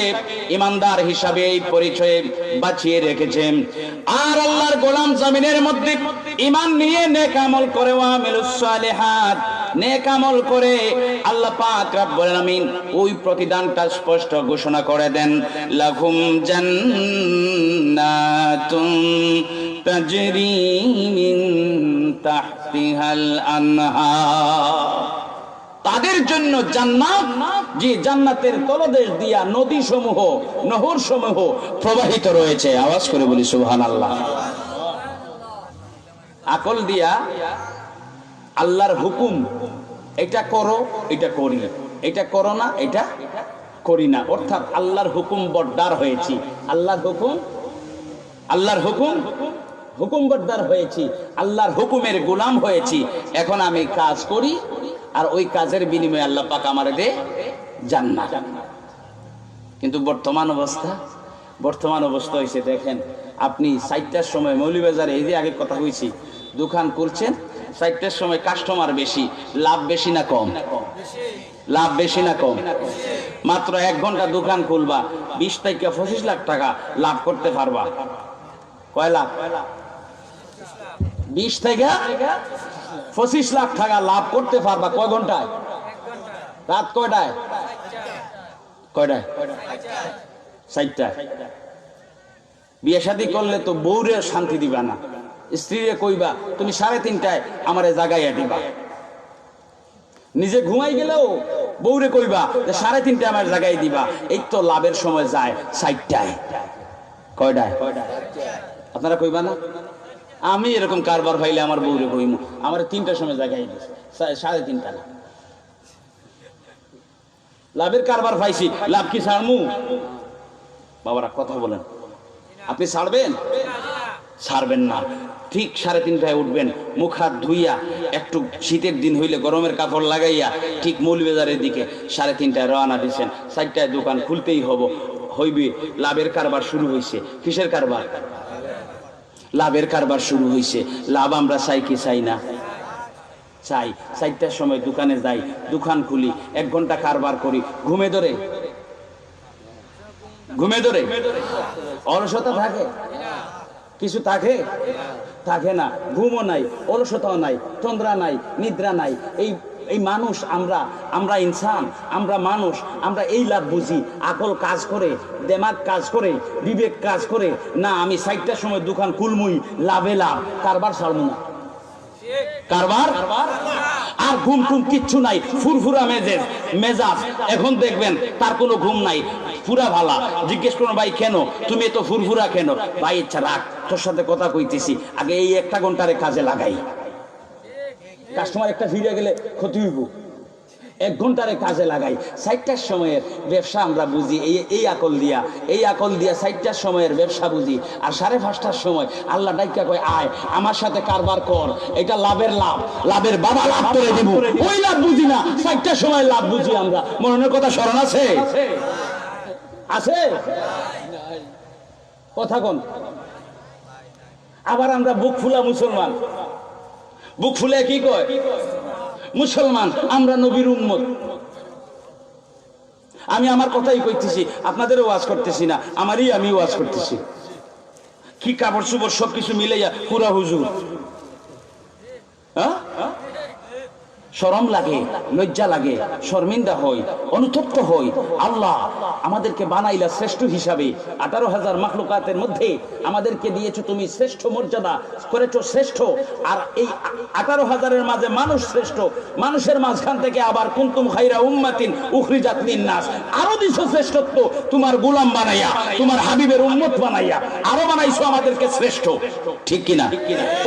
ইমানদার হিসাবে এই পরিচয়ে বাঁচিয়ে রেখেছেন। আর আল্লাহর গোলাম জমিনের মধ্যে ঈমান নিয়ে নেক আমল করে, ওয়া আমিলুস সালিহাত, নেক আমল করে আল্লাহ পাক রব্বুল আলামিন ওই প্রতিদানটা স্পষ্ট ঘোষণা করে দেন, লাহুম জান্নাতুন তাজরি মিন তাহতিহাল আনহার, তাদের জন্য জান্নাত, যে জান্নাতের তলদেশ দিয়া নদী সমূহ, নহর সমূহ প্রবাহিত রয়েছে। আওয়াজ করে বলি সুবহানাল্লাহ। আকল দিয়া আল্লাহর হুকুম, এটা করো, এটা করি, এটা করো না, এটা করি না। অর্থাৎ আল্লাহর হুকুম বরদার হয়েছি, আল্লাহর হুকুম হুকুমবরদার হয়েছি, আল্লাহর হুকুমের গোলাম হয়েছি। এখন আমি কাজ করি আর ওই কাজের বিনিময়ে আল্লাহ পাক আমারে দে জান্নাত। কিন্তু বর্তমান অবস্থা হয়েছে দেখেন, আপনি 4টার সময় মৌলভীবাজারে, এই যে আগে কথা কইছি, দোকান করছেন 4টার সময় কাস্টমার বেশি, লাভ বেশি না কম? লাভ বেশি না কম? মাত্র 1 ঘন্টা দোকান খুলবা, 20 থেকে 25 লাখ টাকা লাভ করতে পারবা। কয় লাখ? 20 থেকে 25 লাখ টাকা লাভ করতে পারবা। কয় ঘন্টায়? রাত কয়টায়? 4টায়। বিয়ে শাদী করলে তো বউরে শান্তি দিবা না, স্ত্রীরে কইবা তুমি 3:30টায় আমারে জাগাইয়া দিবা। নিজে ঘুমাই গেলেও বউরে কইবা যে 3:30টায় আমার জাগাই দিবা। এই তো লাভের সময় যায় 4টায়। কয়টায়? আপনারা কইবা না? আমি এরকম কারবার ভাইলে আমার বউরে কইমু আমার 3টার সময় জাগাই দিছে, 3:30টা না। লাভের কারবার পাইছি, লাভ কি ছাড়মু? বাবারা কথা বলেন, আপনি ছাড়বেন? ছাড়বেন না। ঠিক 3:30টায় উঠবেন, মুখ হাত ধুইয়া, একটু শীতের দিন হইলে গরমের কাপড় লাগাইয়া ঠিক মৌলভীবাজারের দিকে 3:30টায় রওনা দিচ্ছেন। 4টায় দোকান খুলতেই হইবে। লাভের কারবার শুরু হয়েছে। কিসের কারবার? লাভের কারবার শুরু হয়েছে। লাভ আমরা চাই কি চাই না? চাই। 4টার সময় দোকানে যাই, দোকান খুলি, 1 ঘন্টা কারবার করি, ঘুমে ধরে অলসতা থাকে? কিছু থাকে না। ঘুমও নাই, অলসতাও নাই, তন্দ্রা নাই, নিদ্রা নাই। এই মানুষ আমরা ইনসান, আমরা মানুষ, আমরা এই লাভ বুঝি। আকল কাজ করে, দেমাগ কাজ করে, বিবেক কাজ করে না। আমি 4টার সময় দোকান খুলমুই, লাভে লাভ, কারবার ছাড়বো না। কারবার আর ঘুম টুম কিচ্ছু নাই, ফুরফুরা মেজাজ। এখন দেখবেন তার কোনো ঘুম নাই, পুরা ভালা। জিজ্ঞেস করুন ভাই কেন তুমি এত ফুরফুরা কেন? ভাই ইচ্ছা রাখ, তোর সাথে কথা কইতেছি, আগে এই 1টা ঘন্টারে কাজে লাগাই। কাস্টমার একটা ফিরে গেলে ক্ষতি হইব, 1 ঘন্টারে কাজে লাগাই। 4টার সময়ের ব্যবসা আমরা বুঝি এই আকল দিয়া 4টার সময়ের ব্যবসা বুঝি। আর 5:30টার সময় আল্লাহ ডাইকা কয় আয় আমার সাথে কারবার কর, এটা লাভের বাবা লাভ করে দিব। ওই লাভ বুঝি না, 4টার সময় লাভ বুঝি আমরা। মনের কথা স্মরণ আছে? কথা কোন? আবার আমরা বুক ফুলা মুসলমান, বুক ফুলে কি কয় মুসলমান, আমরা নবীর উম্মত। আমি আমার কথাই কইতেছি, আপনাদেরও ওয়াজ করতেছি না, আমি ওয়াজ করতেছি। কি কাপড় চোপড় সবকিছু মিলাইয়া পুরা হুজুর। শরম লাগে, লজ্জা লাগে, শর্মিন্দা হই, অনুতপ্ত হই। আল্লাহ আমাদেরকে বানাইলা শ্রেষ্ঠ হিসাবে। 18,000 মাখলুকাতের মধ্যে আমাদেরকে দিয়েছো তুমি শ্রেষ্ঠ মর্যাদা, করেছো শ্রেষ্ঠ। আর এই 18,000-এর মাঝে মানুষ শ্রেষ্ঠ। মানুষের মাঝখান থেকে আবার কুনতুম খাইরা উম্মাতিন উখরিজাত লিন-নাস, আরো দিছো শ্রেষ্ঠত্ব তোমার গোলাম বানাইয়া, তোমার হাবিবের উম্মত বানাইয়া আরো বানাইছো আমাদেরকে শ্রেষ্ঠ। ঠিক কিনা?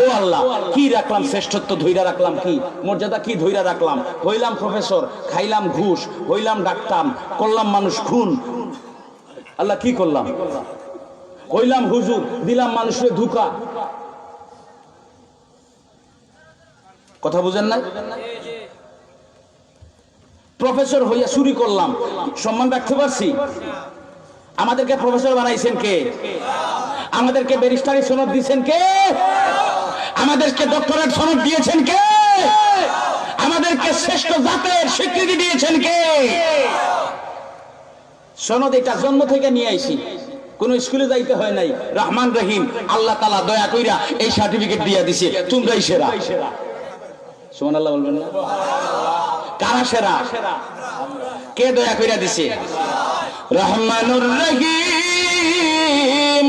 ও আল্লাহ, কি রাখলাম শ্রেষ্ঠত্ব, ধইরা রাখলাম কি মর্যাদা, কি ধইরা রাখলাম? হইলাম প্রফেসর, খাইলাম ঘুষ, হইলাম ডাক্তার, করলাম মানুষ খুন। আল্লাহ কি করলাম? হইলাম হুজুর, দিলাম মানুষের ধোঁকা। কথা বুঝেন না? প্রফেসর হইয়া চুরি করলাম, সম্মান রাখতে পারছি? আমাদেরকে প্রফেসর বানাইছেন কে? আমাদেরকে ব্যারিস্টারি সনদ দিয়েছেন কে? আমাদেরকে ডক্টরেট সনদ দিয়েছেন কে? আমাদেরকে শ্রেষ্ঠ জাতের স্বীকৃতি দিয়েছেন কে? সনদ এটা জন্ম থেকে নিয়ে আইছি, কোন স্কুলে যাইতে হয় নাই। রহমান রহিম আল্লাহ তাআলা দয়া কইরা এই সার্টিফিকেট দিয়া দিছে, তোমরাই সেরা। সুবহানাল্লাহ বলবেন না? কারা সেরা? কে দয়া কইরা দিছে? রহমানুর রহিম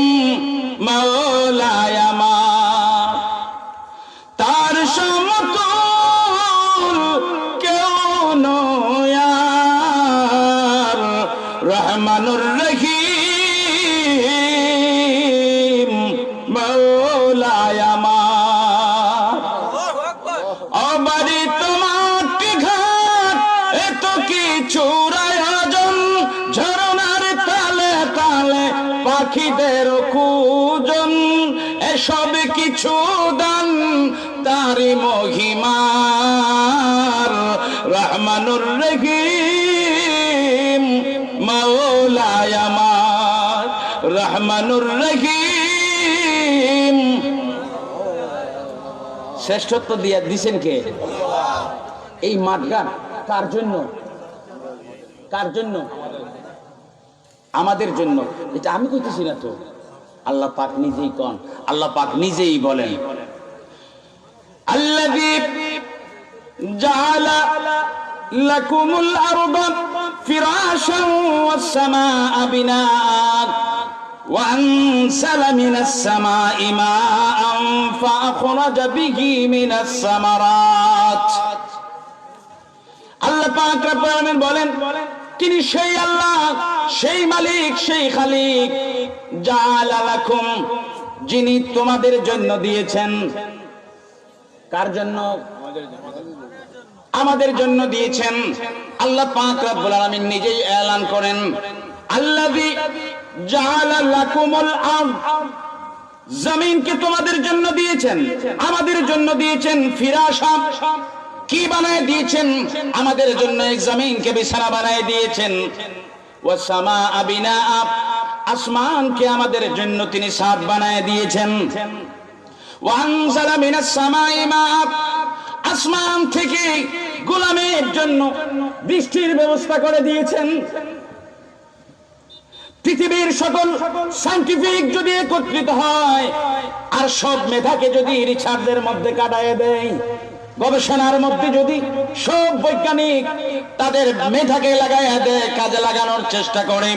মাওলায় আমার, তার সমতুল কেউ নয়। রহমানুর রহিম মাওলায় আমার, অবারিত মাটি ঘাট এত কিছুর আয়োজন, ঝরনার তালে তালে পাখিদের কুজন, এসব কিছু কিছু দান তারি মহিমার রহমানুর রহিম মাওলায় আমার রহমানুর রহিম। শ্রেষ্ঠত্ব দিয়া দিছেন কে? এই মাঠগান কার জন্য? কার জন্য? আমাদের জন্য। এটা আমি কইতেছি না তো, আল্লাহ পাক নিজেই কন। আল্লাহ পাক নিজেই বলেন আল্লাযী জাআলা লাকুমুল আরদা ফিরাশান ওয়াস সামাআ বিনাআন ওয়া আনসালা মিনাস সামাই মাআন ফাআখরাজা বিহি মিনাস সামারাত। আল্লাহ পাক রব্বুল আলামিন বলেন তিনি সেই আল্লাহ, সেই মালিক, সেই খালিক জাআলা লাকুম, যিনি তোমাদের জন্য দিয়েছেন। কার জন্য? আমাদের জন্য দিয়েছেন। আল্লাহ পাক রব্বুল আলামিন নিজেই এলান করেন আল্লাযী জাআলা লাকুমুল আরদ, জমিনকে তোমাদের জন্য দিয়েছেন, আমাদের জন্য দিয়েছেন। ফিরাশা, কি বানায় দিয়েছেন? আমাদের জন্য এক জমিনকে বিছানা বানায় দিয়েছেন। ওয়াস সামাআ বিনাআ, আসমানকে আমাদের জন্য তিনি ছাদ বানায় দিয়েছেন। ওয়া আনজালা মিনাস সামাই মাআ, আসমান থেকে গোলামের জন্য বৃষ্টির ব্যবস্থা করে দিয়েছেন। পৃথিবীর সকল সায়েন্টিফিক যদি একত্রিত হয় আর সব মেধাকে যদি রিসার্চের মধ্যে কাটায় দেয়, গবেষণার মধ্যে যদি সব বৈজ্ঞানিক তাদের মেধাকে লাগাইয়া দেয়, কাজে লাগানোর চেষ্টা করে,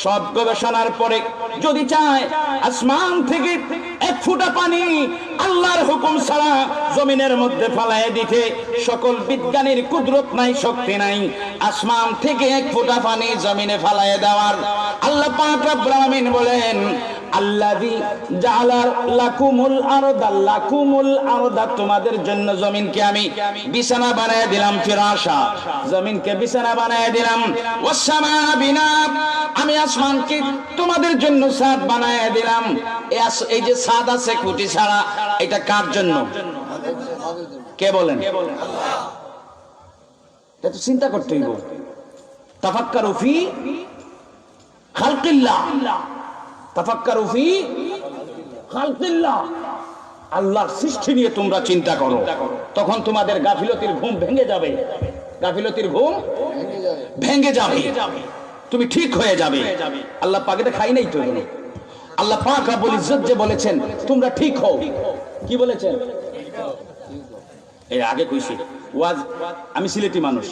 সব গবেষণার পরে যদি চায় আসমান থেকে এক ফোঁটা পানি আল্লাহর হুকুম ছাড়া জমিনের মধ্যে ফালাইয়া দিতে, সকল বিজ্ঞানীর কুদরত নাই, শক্তি নাই আসমান থেকে এক ফোঁটা পানি জমিনে ফালাইয়া দেওয়ার। আল্লাহ পাক রব্বুল আলামিন বলেন আল্লাযী জাআলা লাকুমুল আরদা, লাকুমুল আরদা, তোমাদের জন্য জমিনকে আমি বিছানা বানায় দিলাম। ফিরাশা, জমিনকে বিছানা বানায় দিলাম। ওয়াস সামাআ বিনাআ, আমি আসমানকে তোমাদের জন্য ছাদ বানায় দিলাম। এই যে ছাদ আছে খুঁটি ছাড়া, এটা কার জন্য? কে বলেন? এটা তো চিন্তা করতে হইব। তাফাক্কারু ফি খালকিল্লাহ, তাফাক্কারু ফি খালকিল্লাহ, আল্লাহর সৃষ্টি নিয়ে তোমরা চিন্তা করো, তখন তোমাদের গাফিলতির ঘুম ভেঙে যাবে। গাফিলতির ঘুম ভেঙে যাবে, তুমি ঠিক হয়ে যাবে। আল্লাহ পাক এটা খাই নাই তো। আল্লাহ পাক রব্বুল ইজ্জত যে বলেছেন তোমরা ঠিক হও, কি বলেছেন? এর আগে কইছি ওয়াজ, আমি সিলেটি মানুষ,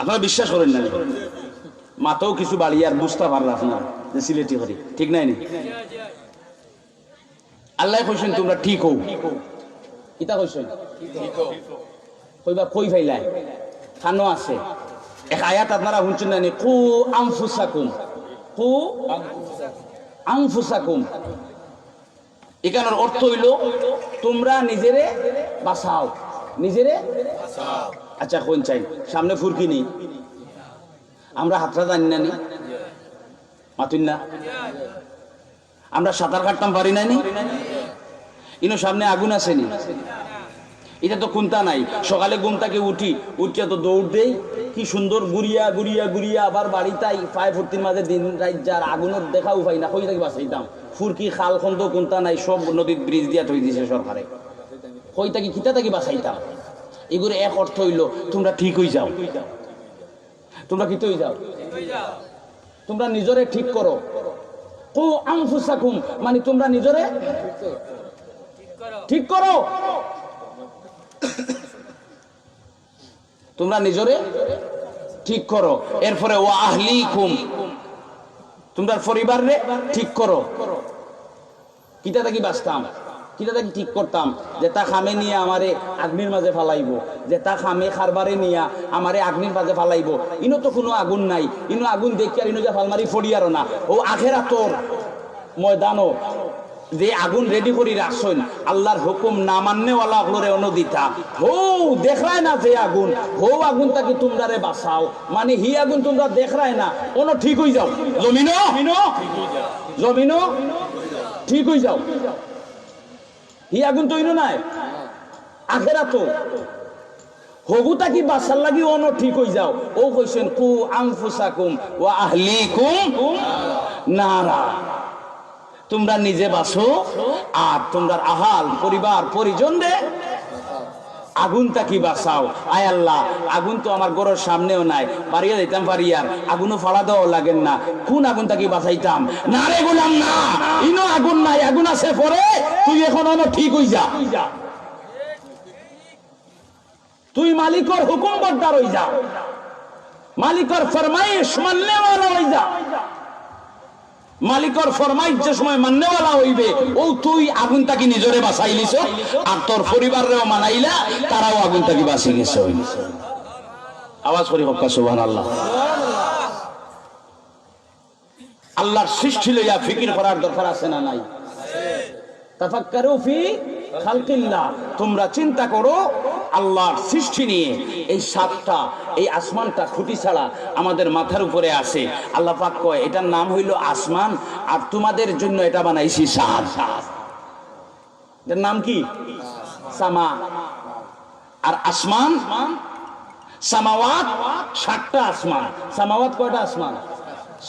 আপনারা বিশ্বাস করেন না, মাথাও কিছু বাড়ি আর বুঝতে পারলাম না যে সিলেটি হরি, ঠিক নাই নি? আল্লাহ কইছেন তোমরা ঠিক হও, ইতা কইছেন কইবা কই ফাইলাই খানো আছে এক আয়াত আপনারা শুনছেন না? কু আনফুসাকুম, কু আনফুসাকুম, এখানের অর্থ হইল তোমরা নিজেরে বাঁচাও, নিজেরে বাঁচাও। আচ্ছা কোন চাই সামনে ফুরকি নেই, আমরা হাতটা জানি না নি, মাতুন না, আমরা সাঁতার কাটতাম পারি না নি, ইনো সামনে আগুন আসেনি, এটা তো কোনটা নাই। সকালে ঘুম থেকে উঠিয়া তো দৌড় দেই, কি সুন্দর ঘুরিয়া ঘুরিয়া ঘুরিয়া আবার বাড়ি তাই পায়ে ভর্তির মাঝে দিন রাত যার আগুনের দেখাও পাই না, কই থাকি বাঁচাইতাম। ফুরকি খাল খন্দ কোনটা নাই, সব নদীর ব্রিজ দিয়া থই দিছে সরকারে, কই থাকি কিতা থাকি বাঁচাইতাম। এগুলো এক অর্থ হইল তোমরা ঠিক হয়ে যাও, তোমরা কি হয়ে যাও, তোমরা নিজরে ঠিক করো। কু আনফুসাকুম মানে তোমরা নিজরে ঠিক করো, তোমরা নিজরে ঠিক করো। এরপরে ওয়া আহলিকুম, তোমরা পরিবারে ঠিক করো। কিতা থাকি বাঁচতাম, কিতা থাকি ঠিক করতাম, যে তা খামে নিয়ে আমারে আগ্নির মাঝে ফালাইব, যে তা খামে খারবারে নিয়ে আমারে আগ্নির মাঝে ফালাইব। ইনো তো কোনো আগুন নাই, ইনো আগুন দেখি আর ইনো যে ফালমারি ফড়িয়ারও না। ও আখেরাতর ময়দানও যে আগুন রেডি করি রাখছেন, আল্লাহর হুকুম না মাননেওয়ালা হলরে অনুদিতা হৌ দেখরায় না, যে আগুন হৌ আগুন তাকে তোমরা রে বাঁচাও, মানে হি আগুন তোমরা দেখরায় না, কোনো ঠিক হয়ে যাও, জমিনও জমিনও ঠিক হয়ে যাও। হি আগুন তো ইনো নাই আখেরা তো হগুতা কি বাসার লাগি অন ঠিক হই যাও ও কইছেন কু আনফুসাকুম ওয়া আহলিকুম নারা তোমরা নিজে বাসো আর তোমরা আহাল পরিবার পরিজন রে আগুনটা কি বাঁচাও। আয় আল্লাহ, আগুন তো আমার ঘরের সামনেও নাই, বাড়িয়ে দিতাম পারিয়ার আগুনও ফাড়া দেওয়া লাগেন না, কোন আগুনটা কি বাঁচাইতাম না রে গোলাম না, ইনো আগুন নাই, আগুন আছে পরে, তুই এখন অন ঠিক হই যা, তুই মালিকর হুকুম বর্দার হই যা, মালিকর ফরমাইশ মাননেওয়ালা হই যা। মালিকর ফরমাইশ যে সময় মাননেওয়ালা হইবে, ও তুই আগুনটাকে নিজরে বাঁচাইলিস আর তোর পরিবারেও মানাইলা, তারাও আগুনটাকে বাঁচিয়ে গেছে। আওয়াজ করি হক্কা সুবহানাল্লাহ। আল্লাহর সৃষ্টি লইয়া ফিকির করার দরকার আছে না নাই? তাফাক্কারু ফি খালকিল্লাহ, তোমরা চিন্তা করো আল্লাহর সৃষ্টি নিয়ে। এই সাতটা, এই আসমানটা খুঁটি ছাড়া আমাদের মাথার উপরে আছে। আল্লাহ পাক কয় এটার নাম হইল আসমান, আর তোমাদের জন্য এটা বানাইছি সাত। এটার নাম কি? সামা। আর আসমান সামাওয়াত, সাতটা আসমান। সামাওয়াত কয়টা আসমান?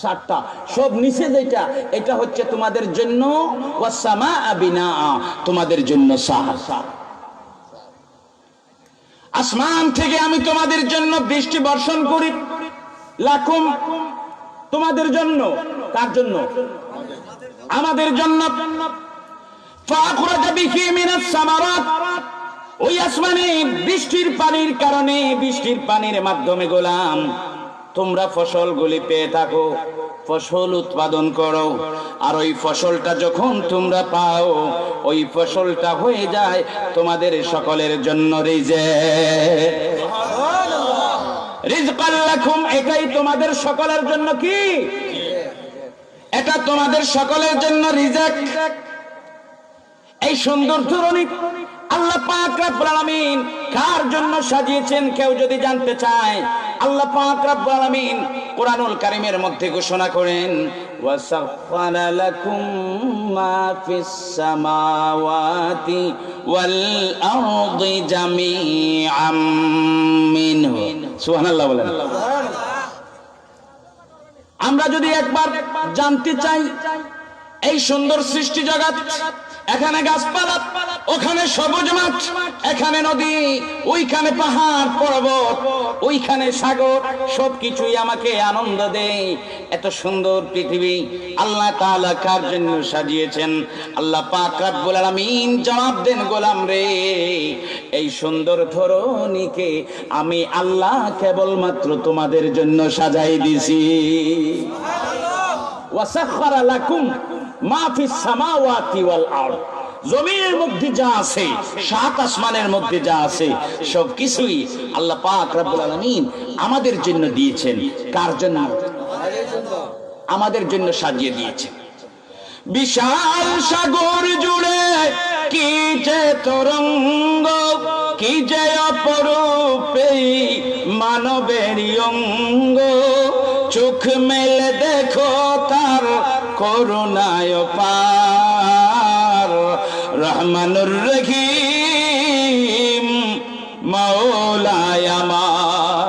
সাতটা। সব নিচে যেটা, এটা হচ্ছে তোমাদের জন্য ওয়াসামা বিনা, তোমাদের জন্য সাত। আসমান থেকে আমি তোমাদের জন্য বৃষ্টি বর্ষণ করি, লাকুম, তোমাদের জন্য। কার জন্য? আমাদের জন্য। ফাখরাজা বিহি মিনাস সামারাত, ওই আসমানে বৃষ্টির পানির কারণে, বৃষ্টির পানির মাধ্যমে গোলাম তোমরা ফসলগুলি পেয়ে থাকো, ফসল উৎপাদন করো। আর ওই ফসলটা যখন তোমরা পাও, ওই ফসলটা হয়ে যায় তোমাদের সকলের জন্য রিজেক। রিজকাল লাকুম, এটাই তোমাদের সকলের জন্য কি? এটা তোমাদের সকলের জন্য রিজেক। এই সুন্দর ধরনী আল্লাহ পাক রব্বুল আলামিন কার জন্য সাজিয়েছেন, কেউ যদি জানতে চায়, আল্লাহ পাক রব্বুল আলামিন কুরআনুল কারীমের মধ্যে ঘোষণা করেন, ওয়াসাখখারা লাকুম মা ফিস সামাওয়াতি ওয়াল আরদি জামিআম মিনহু। সুবহানাল্লাহ বলেন। আমরা যদি একবার জানতে চাই এই সুন্দর সৃষ্টি জগৎ, এখানে গাছপালা, ওখানে সবুজ মাঠ, এখানে নদী, ওইখানে পাহাড় পর্বত, ওইখানে সাগর, সবকিছুই আমাকে আনন্দ দেয়। এত সুন্দর পৃথিবী আল্লাহ তাআলা কার জন্য সাজিয়েছেন? আল্লাহ পাক রব্বুল আলামিন জবাব দেন, গোলাম রে, এই সুন্দর ধরণীকে আমি আল্লাহ কেবলমাত্র তোমাদের জন্য সাজাই দিছি। ওয়াসাখখারা লাকুম মা ফিস সামাওয়াতি ওয়াল আরদ, জমিনের মধ্যে যা আছে, সাত আসমানের মধ্যে যা আছে, সবকিছুই আল্লাহ পাক রব্বুল আলামিন আমাদের জন্য দিয়েছেন। কার জন্য? আমাদের জন্য সাজিয়ে দিয়েছেন। বিশাল সাগর জুড়ে কি যে তরঙ্গ, কি যে অপরূপ এই মানবের অঙ্গ, চোখ মেলে দেখো তার করুণায় পার। রহমানুর রহিম মাওলায় আমার,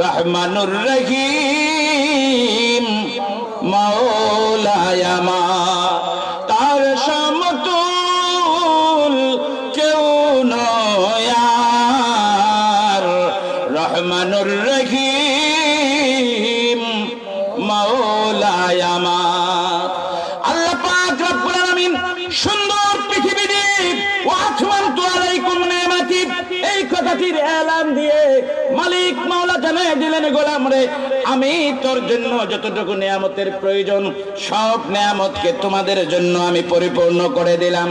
রহমানুর রহিম মাওলায় আমার, তার সমতুল কেউ নয় আর। রহমানুর রহিম মাওলায় আমার। আল্লাহ পাক রব্বুল আলামিন সুন্দর পৃথিবী দিয়ে ওয়াতমানতু আলাইকুম নিয়ামাতি, এই কথাটির এলান দিয়ে মালিক মাওলা জানায় দিলেন, গোলাম রে, আমি তোর জন্য যতটুকু নিয়ামতের প্রয়োজন, সব নিয়ামতকে তোমাদের জন্য আমি পরিপূর্ণ করে দিলাম।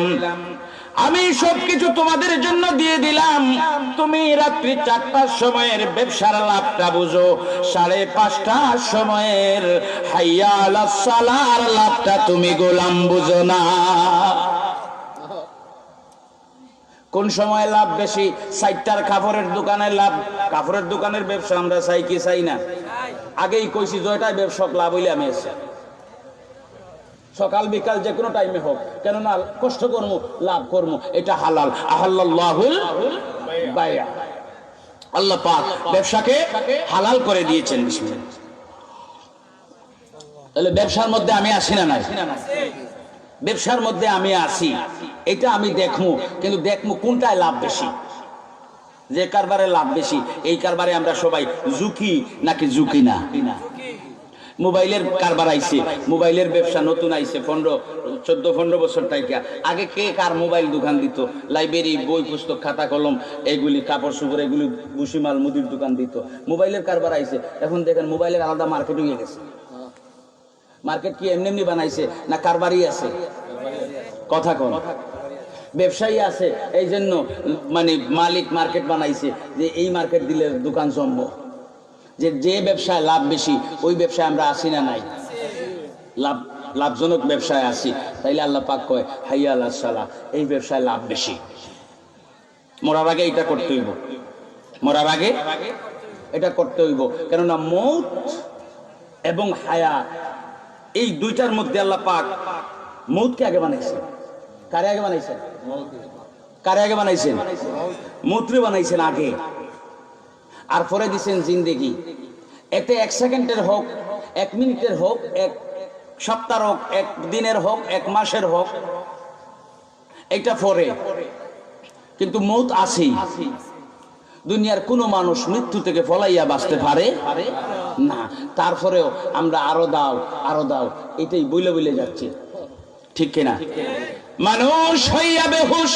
আমি সবকিছু তোমাদের জন্য দিয়ে দিলাম। তুমি রাত্রি 4টার সময়ের ব্যবসার লাভটা বুঝো, 5:30টার সময়ের হাইয়া আলাস সালার লাভটা তুমি গোলাম বুঝো না। কোন সময় লাভ বেশি? 4টার কাপড়ের দোকানের লাভ। কাপড়ের দোকানের ব্যবসা আমরা চাই কি চাই না? আগেই কইছি, জয়টাই ব্যবসা লাভ হইলে আমি সকাল বিকাল যে কোনো টাইমে হোক, কেননা কষ্ট কর্ম লাভ কর্ম এটা হালাল। আহাল্লাহুল বাইয়া, আল্লাহ পাক ব্যবসাকে হালাল করে দিয়েছেন। বিসমিল্লাহ। তাহলে ব্যবসার মধ্যে আমি আসি না নাই? ব্যবসার মধ্যে আমি আসি, এটা আমি দেখমু, কিন্তু দেখমু কোনটায় লাভ বেশি, যে কারবারে লাভ বেশি এই কারবারে আমরা সবাই ঝুঁকি নাকি ঝুঁকি না। মোবাইলের কারবার আইছে, মোবাইলের ব্যবসা নতুন আইছে 14-15 বছর থেকে। আগে কে কার মোবাইল দোকান দিত? লাইব্রেরি, বই পুস্তক, খাতা কলম, এগুলি কাপড় চোপড়, এগুলি ভুসিমাল মুদির দোকান দিত। মোবাইলের কারবার আইছে, এখন দেখেন মোবাইলের আলাদা মার্কেট হয়ে গেছে। মার্কেট কি এমনি এমনি বানাইছে না কারবারই আছে? কথা কোন? ব্যবসায়ী আছে, এই জন্য মানে মালিক মার্কেট বানাইছে যে এই মার্কেট দিলে দোকান জমবো। যে ব্যবসায় লাভ বেশি ওই ব্যবসায় আমরা আসি না নাই? লাভজনক ব্যবসায় আসি। তাইলে আল্লাহ পাক কয় হাইয়া আলাস সালাহ, এই ব্যবসায় লাভ বেশি। মরার আগে এটা করতে হইব, মরার আগে এটা করতে হইব। কেননা মৌত এবং হায়া এই দুইটার মধ্যে আল্লাহ পাক মৌতকে আগে বানাইছেন। কারে আগে বানাইছেন? কারে আগে বানাইছেন? মৌতরে বানাইছেন আগে, আর পরে দিছেন জিন্দেগি। এতে 1 সেকেন্ডের হোক, 1 মিনিটের হোক, 1 সপ্তাহের হোক, 1 দিনের হোক, 1 মাসের হোক, এটা পরে, কিন্তু মৌত আসেই। দুনিয়ার কোনো মানুষ মৃত্যু থেকে ফলাইয়া বাঁচতে পারে না। তারপরেও আমরা আরো দাও আরো দাও এটাই বইলে বইলে যাচ্ছি, ঠিক কিনা? মানুষ হইয়া বেহুশ,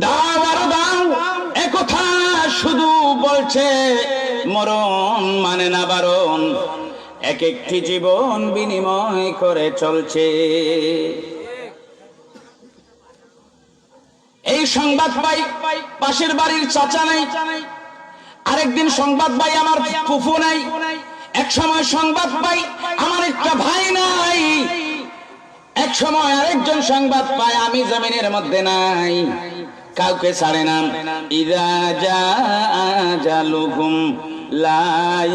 দাও আরো দাও একথা শুধু বলছে, মরণ মানে না বারণ, এক একটি জীবন বিনিময় করে চলছে। এই সংবাদ পাই পাশের বাড়ির চাচা নাই, আরেকদিন সংবাদ পাই আমার ফুফু নাই, এক সময় সংবাদ পাই আমার একটা ভাই নাই, এক সময় আরেকজন সংবাদ পায় আমি জমিনের মধ্যে নাই। কাউকে ছাড়ে না। ইযা জাআ আজালুহুম লা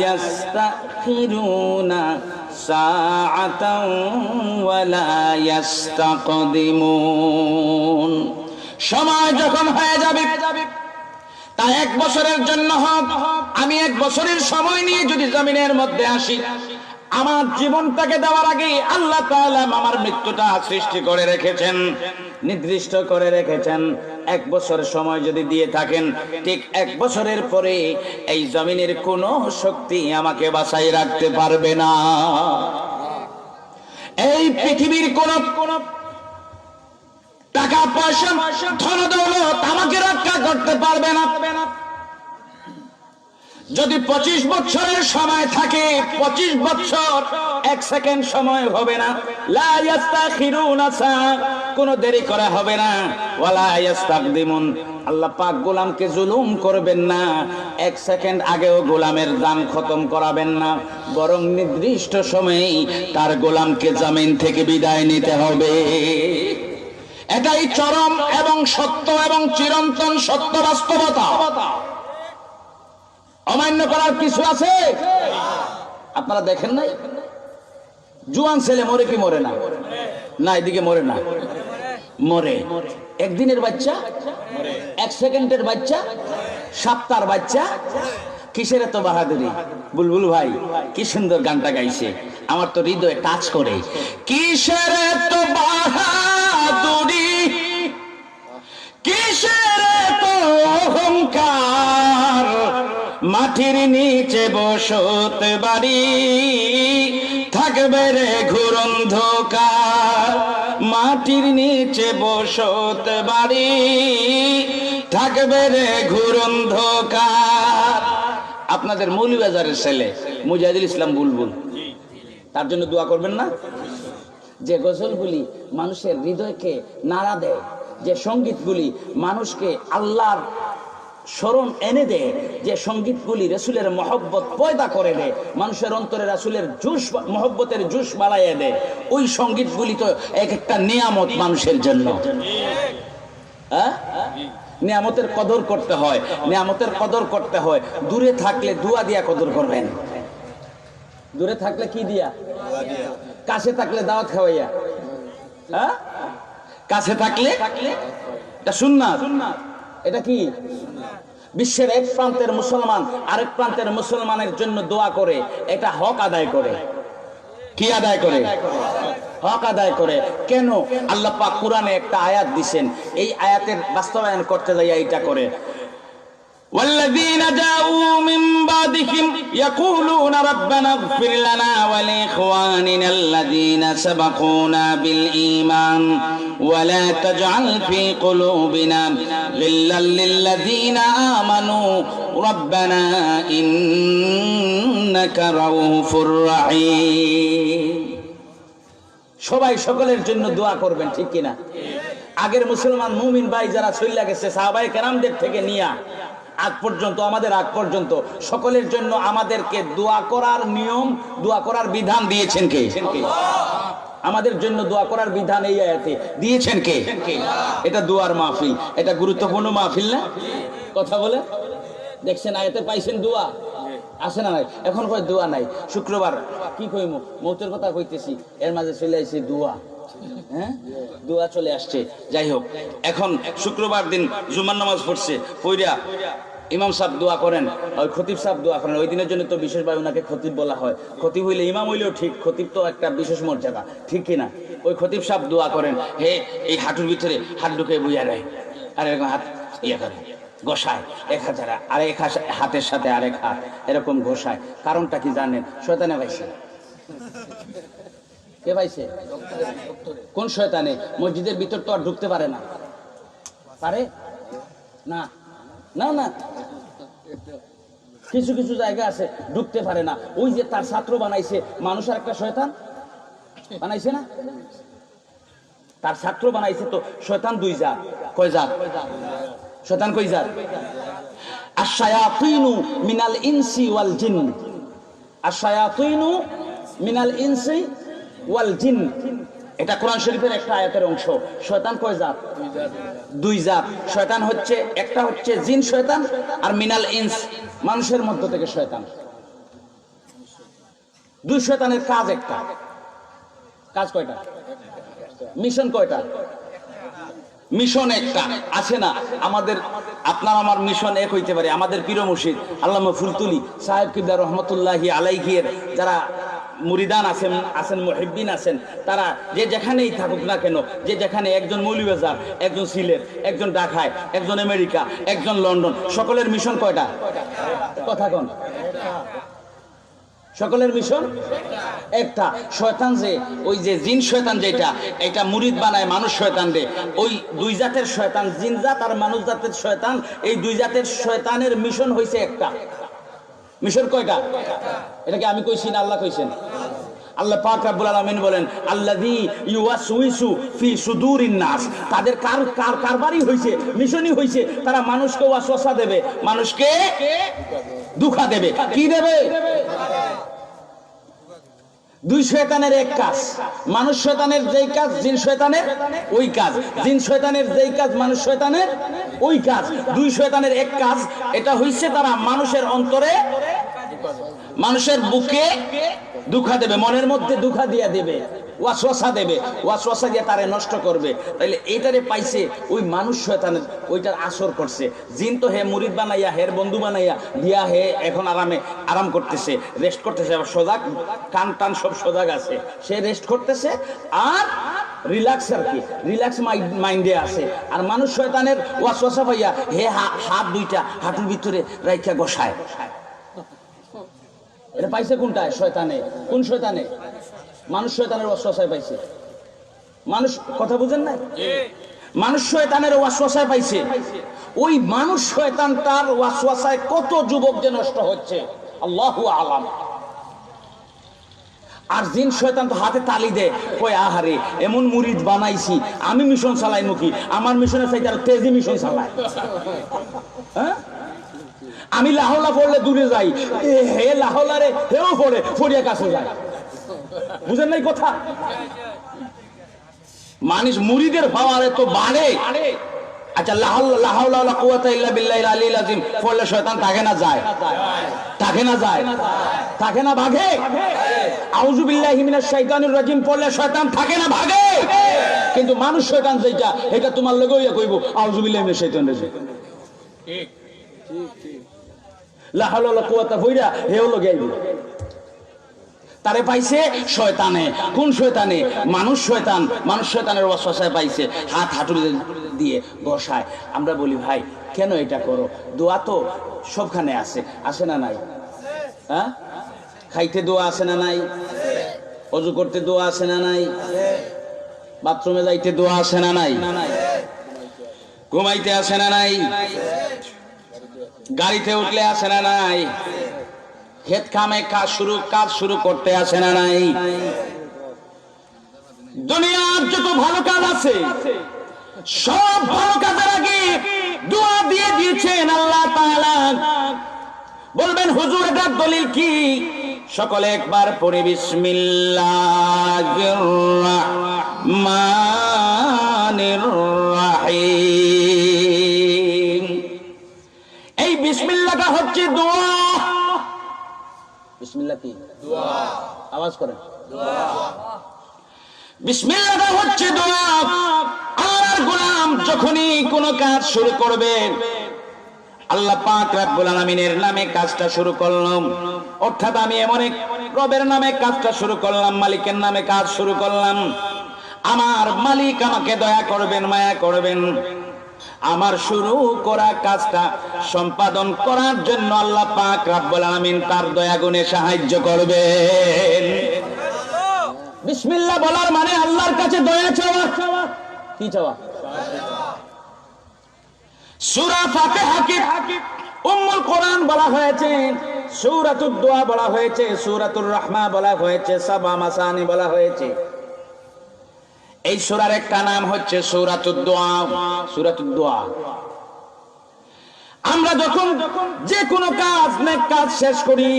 ইস্তাখিরুনা সাআতাও ওয়া লা ইস্তাকদিমুন। সময় যখন হয়ে যাবে, তা 1 বছরের জন্য হোক, আমি 1 বছরের সময় নিয়ে যদি জমিনের মধ্যে আসি, আমার জীবনটাকে দেওয়ার আগে আল্লাহ তাআলা আমার মৃত্যুটা সৃষ্টি করে রেখেছেন, নির্দিষ্ট করে রেখেছেন। 1 বছর সময় যদি দিয়ে থাকেন, ঠিক 1 বছরের পরে এই জমিনের কোনো শক্তি আমাকে বাঁচাই রাখতে পারবে না। এই পৃথিবীর কোন টাকা পয়সা ধন দৌলত আমাকে রক্ষা করতে পারবে না। যদি 25 বছরের সময় থাকে, 25 বছর 1 সেকেন্ড সময় হবে না। লা ইস্তাখিরুনা সাআ, কোনো দেরি করা হবে না। ওয়ালা ইস্তাকদিমুন, আল্লাহ পাক গোলামকে জুলুম করবেন না, 1 সেকেন্ড আগেও গোলামের দান খতম করাবেন না, বরং নির্দিষ্ট সময়েই তার গোলামকে জমিন থেকে বিদায় নিতে হবে। এটাই চরম এবং সত্য এবং চিরন্তন সত্য বাস্তবতা। অমান্য করার কিছু আছে? আপনারা দেখেন নাই জুয়ান ছেলে মরে কি মরে না? না, এদিকে মরে না, মরে। 1 দিনের বাচ্চা, 1 সেকেন্ডের বাচ্চা, সপ্তাহের বাচ্চা। কিসের এত বাহাদুরি? বুলবুল ভাই কি সুন্দর গানটা গাইছে, আমার তো হৃদয়ে টাচ করে। কিসের এত বাহাদুরি, কিসের এত অহংকার, মাটির নিচে বসত বাড়ি থাকবে রে ঘোর অন্ধকার, মাটির নিচে বসত বাড়ি থাকবে রে ঘোর অন্ধকার। আপনাদের মৌলভীবাজারের ছেলে মুজাহিদুল ইসলাম বুলবুল, তার জন্য দোয়া করবেন না? যে গজলগুলি মানুষের হৃদয়কে নাড়া দেয়, যে সঙ্গীতগুলি মানুষকে আল্লাহর স্মরণ এনে দেয়, যে সঙ্গীতগুলি রাসূলের মহব্বত পয়দা করে দেয়, মানুষের অন্তরে রাসূলের জুস মহব্বতের জুস বাড়াইয়া দেয়, ওই সঙ্গীতগুলি তো এক একটা নিয়ামত মানুষের জন্য। হ্যাঁ, নিয়ামতের কদর করতে হয়, নিয়ামতের কদর করতে হয়। দূরে থাকলে দোয়া দিয়া কদর করবেন। দূরে থাকলে কি দিয়া? কাছে থাকলে দাওয়াত খাওয়াইয়া, হ্যাঁ কাছে থাকলে এটা সুন্নাত। এটা কি? বিশ্বের এক প্রান্তের মুসলমান আরেক প্রান্তের মুসলমানের জন্য দোয়া করে, এটা হক আদায় করে। কি আদায় করে? হক আদায় করে। কেন? আল্লাহ পাক কোরআনে একটা আয়াত দিবেন, এই আয়াতের বাস্তবায়ন করতে যাইয়া এটা করে। والذين جاءوا من بعدهم يقولون ربنا اغفر لنا ولإخواننا الذين سبقونا بالإيمان ولا تجعل في قلوبنا غلا للذين آمنوا ربنا إنك رؤوف رحيم। সবাই সকলের জন্য দোয়া করবেন, ঠিক কিনা? আগের মুসলমান মুমিন ভাই যারা চলে গেছে সাহাবায়ে কেরামদের থেকে নিয়া আজ পর্যন্ত, আমাদের আগ পর্যন্ত সকলের জন্য আমাদেরকে দোয়া করার নিয়ম, দোয়া করার বিধান দিয়েছেন কে? আমাদের জন্য দোয়া করার বিধান এই আয়াতে দিয়েছেন কে? এটা দোয়ার মাহফিল, এটা গুরুত্বপূর্ণ মাহফিল না? কথা বলে দেখছেন আয়াতে পাইছেন দোয়া আসে না? নাই এখন কই দোয়া নাই। শুক্রবার কি কইম, মৌতের কথা কইতেছি, এর মাঝে চলে আসছে দোয়া। হ্যাঁ, দোয়া চলে আসছে। যাই হোক, এখন শুক্রবার দিন জুমার নামাজ পড়ছে, পইরা ইমাম সাহেব দোয়া করেন, ওই খতিব সাহেব দোয়া করেন। ওই দিনের জন্য তো বিশেষভাবে ওনাকে খতিব বলা হয়। খতিব হইলে ইমাম হইলেও ঠিক, খতিব তো একটা বিশেষ মর্যাদা, ঠিক কিনা? ওই খতিব সাহেব দোয়া করেন, হে এই হাঁটুর ভিতরে হাত ঢুকে বুঝা নেয়, আর এরকম হাত ইয়ে করে ঘষায়, এক হাজার আর এক হাতের সাথে আরেক হাত এরকম ঘষায়। কারণটা কি জানেন? শয়তানে পাইছে। কে পাইছে? কোন শয়তানে? মসজিদের ভিতর তো আর ঢুকতে পারে না। পারে না? না না, কিছু কিছু জায়গা আছে ঢুকতে পারে না। ওই যে তার ছাত্র বানাইছে মানুষ, আর একটা শয়তান বানাইছে না? তার ছাত্র বানাইছে তো শয়তান দুই জাত। কয় জাত? শয়তান কয় জাত? আশ-শায়াতিনু মিনাল ইনসি ওয়াল জিন। আশ-শায়াতিনু মিনাল ইনসি ওয়াল জিন, এটা কোরআন শরীফের একটা আয়াতের অংশ। শয়তান কয় জাত? দুই জাত। শয়তান হচ্ছে, একটা হচ্ছে জিন শয়তান, আর মিনাল ইনস মানুষের মধ্য থেকে শয়তান। দুই শয়তানের কাজ একটা। কাজ কয়টা? মিশন কয়টা? মিশন একটা। আছে না আমাদের, আপনার আমার মিশন এক হইতে পারে। আমাদের পীর মুর্শিদ আল্লামা ফুলতুলি সাহেব কিবলা রহমতুল্লাহি আলাইহির যারা মুরিদান আছেন মুহিব্বিন আছেন, তারা যে যেখানেই থাকুক না কেন, যে যেখানে, একজন মৌলভীবাজার, একজন সিলেট, একজন ঢাকায়, একজন আমেরিকা, একজন লন্ডন, সকলের মিশন কয়টা? কথা কোন? সকলের মিশন একটা। শয়তান যে, ওই যে জিন শয়তান যেটা, এটা মুরিদ বানায় মানুষ শয়তান রে। ওই দুই জাতের শয়তান, জিন জাত আর মানুষ জাতের শয়তান, এই দুই জাতের শয়তানের মিশন হইছে একটা। মিশন কয়টা? এটাকে আমি কইছি না আল্লাহ কইছেন? আল্লাহ পাক রব্বুল আলামিন বলেন, আল্লাযী ইউওয়াসউইসু ফি সুদুরিন নাস। তাদের কারবারই হইছে, মিশনই হইছে, তারা মানুষকে ওয়াসওয়াসা দেবে, মানুষকে দুঃখা দেবে। কি দেবে? দুই শয়তানের এক কাজ। মানুষ শয়তানের যেই কাজ, জিন শয়তানের ওই কাজ। জিন শয়তানের যেই কাজ, মানুষ শয়তানের ওই কাজ। দুই শয়তানের এক কাজ। এটা হইছে তারা মানুষের অন্তরে, মানুষের বুকে দুঃখা দেবে, মনের মধ্যে দুঃখা দিয়া দেবে, ওয়াসওয়াসা দেবে, ওয়াসওয়াসা দিয়ে তারে নষ্ট করবে। তাইলে এইটারে পাইছে ওই মানুষ শয়তানের, ওইটার আসর করছে। জিন তো হে মুরিদ বানাইয়া, হের বন্ধু বানাইয়া দিয়া, হে এখন আরাম করতেছে, রেস্ট করতেছে, সজাগ, কান টান সব সজাগ আছে, সে রেস্ট করতেছে আর রিল্যাক্স, আর কি রিল্যাক্স মাইন্ডে আছে। আর মানুষ শয়তানের ওয়াসওয়াসা পাইয়া হে হাত দুইটা হাঁটুর ভিতরে রাইখা গোসায়। এটা পাইছে কোনটায়? শয়তানে। কোন শয়তানে? মানুষ শয়তানের ওয়াসওয়াসায় পাইছে। মানুষ, কথা বুঝেন না? মানুষ শয়তানের ওয়াসওয়াসায় পাইছে। ওই মানুষ শয়তানটার ওয়াসওয়াসায় কত যুবক যে নষ্ট হচ্ছে আল্লাহু আলাম। আর জিন শয়তান তো হাতে তালি দেয়, কই আহারে এমন মুরিদ বানাইছি, আমি মিশন চালাইমু কি? আমার মিশনের চাইতে আরো তেজি মিশন চালায়। হ্যাঁ, আমি লাহলা পড়লে দূরে যাই, হে লাহলারে হেও পড়ে, ফরিয়া কাছে যায়। বুঝেন নাই কথা? মানুষ মুরিদের পাওয়ার এত বাড়ে, আচ্ছা, লা হাওলা ওয়ালা কুওয়াতা ইল্লা বিল্লাহিল আলিয়্যিল আযীম পড়লে শয়তান থাকে না যায়? থাকে না যায়? থাকে না ভাগে? আউযু বিল্লাহি মিনাশ শাইতানির রাজিম পড়লে শয়তান থাকে না ভাগে? কিন্তু মানুষ শয়তান যেটা, এটা তোমার লগে হইয়া কইব আউযু বিল্লাহি মিনাশ শাইতানির রাজিম। ঠিক ঠিক। লা হাওলা ওয়ালা কুওয়াতা পড়া হেও লগে আইব। তারে পাইছে শয়তানে। কোন শয়তানে? মানুষ শয়তান। মানুষ শয়তানের ওয়াসওয়াসায় পাইছে, হাত হাঁটুর দিয়ে বসায়। আমরা বলি ভাই কেন এটা করো? দোয়া তো সবখানে আছে, আছে না নাই? হ্যাঁ, খাইতে দোয়া আছে না নাই? ওযু করতে দোয়া আছে না নাই? বাথরুমে যাইতে দোয়া আছে না নাই? ঘুমাইতে আছে না নাই? গাড়িতে উঠলে আছে না নাই? খেত কামে কাজ শুরু করতে আসে না নাই? দুনিয়ার যত ভালো কাজ আছে সব ভালো কাজের আগে দোয়া দিয়ে দিয়েছেন আল্লাহ তাআলা। বলবেন হুজুর এটার দলিল কি? সকলে একবার পড়ে বিসমিল্লাহির রহমানির রহিম। এই বিসমিল্লাহটা হচ্ছে দোয়া। বিসমিল্লাহ কি? দোয়া। আওয়াজ করেন, দোয়া। বিসমিল্লাহ হচ্ছে দোয়া। আল্লাহর গোলাম যখনই কোনো কাজ শুরু করবেন, আল্লাহ পাক রব্বুল আলামিনের নামে কাজটা শুরু করলাম, অর্থাৎ আমি এমন এক রবের নামে কাজটা শুরু করলাম, মালিকের নামে কাজ শুরু করলাম। আমার মালিক আমাকে দয়া করবেন, মায়া করবেন। আমার শুরু করা কাজটা সম্পাদন করার জন্য আল্লাহ পাক রব্বুল আলামিন তার দয়া গুণে সাহায্য করবেন। বিসমিল্লাহ বলার মানে আল্লাহর কাছে দয়া চাওয়া। কি চাওয়া? সূরা ফাতিহাকে উম্মুল কোরআন বলা হয়েছে, সূরাতুদ দোয়া বলা হয়েছে, সূরাতুর রাহমা বলা হয়েছে, সাবা মাসানি বলা হয়েছে। এই সূরার একটা নাম হচ্ছে সূরাতুদ দোয়া। সূরাতুদ দোয়া। আমরা যখন যে কোনো কাজ, নেক কাজ শেষ করি,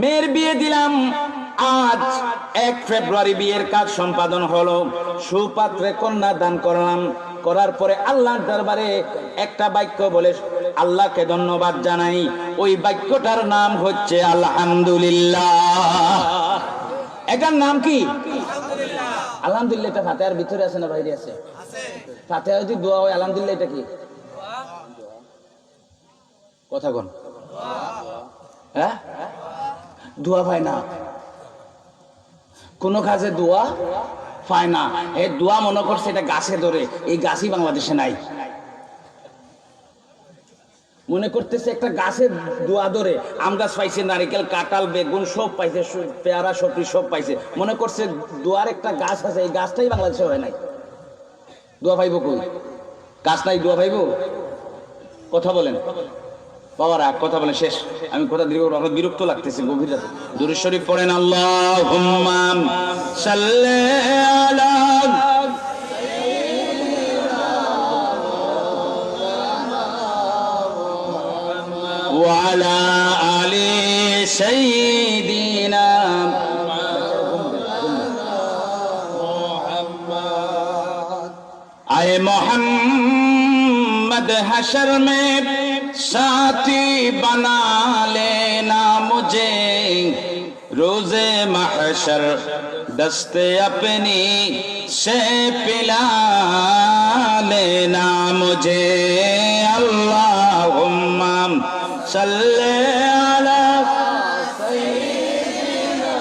মেয়ের বিয়ে দিলাম, আজ 1 ফেব্রুয়ারি বিয়ের কাজ সম্পাদন হলো, সুপাত্রে কন্যা দান করলাম, করার পরে আল্লাহর দরবারে একটা বাক্য বলে আল্লাহকে ধন্যবাদ জানাই। ওই বাক্যটার নাম হচ্ছে আলহামদুলিল্লাহ। এটার নাম কি? আলহামদুলিল্লাহ। এটা ফাতিহার ভিতরে আছে না বাইরে আছে? ফাতিহা যদি দোয়া হয়, আলহামদুলিল্লাহ এটা কি? কথা কোন? হ্যাঁ, দোয়া পায় না কোন কাজে, দোয়া পায় না। এই দোয়া মনে করছে এটা গাছে ধরে, এই গাছই বাংলাদেশে নাই। মনে করতেছে একটা গাছে দোয়া ধরে, আম গাছ পাইছে, নারিকেল, কাঁঠাল, বেগুন সব পাইছে, পেয়ারা, সবজি সব পাইছে। মনে করছে দোয়ার একটা গাছ আছে, এই গাছটাই বাংলাদেশে হয় নাই। দোয়া পাইব কই? গাছ নাই, দোয়া পাইব? কথা বলেন বাবারা, কথা বলেন। শেষ, আমি কথা দীর্ঘ, আমার বিরক্ত লাগতেছে গভীর রাতে। দুরূদ শরীফ পড়েন। আল্লাহুম্মা সাল্লি আলা ওয়া আলা আলি সাইয়্যিদিনা মুহাম্মদ। আয়ে मोहम्मद हशर में साथी बना लेना मुझे, रोज़े महशर दस्ते अपनी से पिला लेना मुझे। अल्लाहुम्मा सल्ले अला सय्यिदिना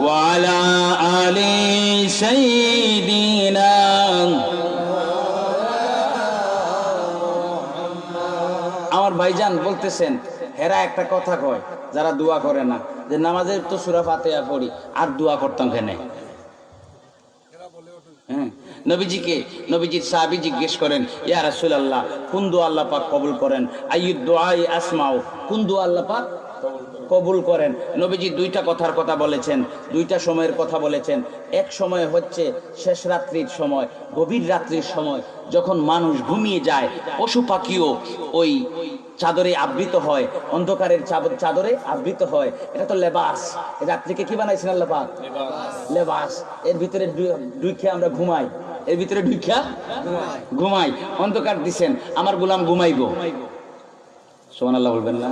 व अला आलि सय्यिदिना। আমার ভাইজান বলতেছেন, হেরা একটা কথা কয় যারা দোয়া করে না, যে নামাজের তো সূরা ফাতিহা পড়ি, আর দোয়া করতাম কেন? হ্যাঁ, নবীজির সাহাবী জিজ্ঞেস করেন, ইয়া রাসূলুল্লাহ, কোন দোয়া আল্লাহ পাক কবুল করেন? আইয়ুদ দুআই আসমাউ, কোন দোয়া আল্লাহ পাক কবুল করেন? কবুল করেন। নবীজি দুইটা কথার কথা বলেছেন, দুইটা সময়ের কথা বলেছেন। এক সময় হচ্ছে শেষ রাত্রির সময়, গভীর রাত্রির সময়, যখন মানুষ ঘুমিয়ে যায়, পশু পাখিও ওই চাদরে আবৃত হয়, অন্ধকারের চাদরে আবৃত হয়। এটা তো লেবাস। রাত্রিকে কি বানাইছেন আল্লাহ পাক? লেবাস। এর ভিতরে ঢুকে আমরা ঘুমাই, এর ভিতরে ঢুকে ঘুমাই। অন্ধকার দিছেন, আমার গোলাম ঘুমাইবো। সুবহানাল্লাহ বলবেন না?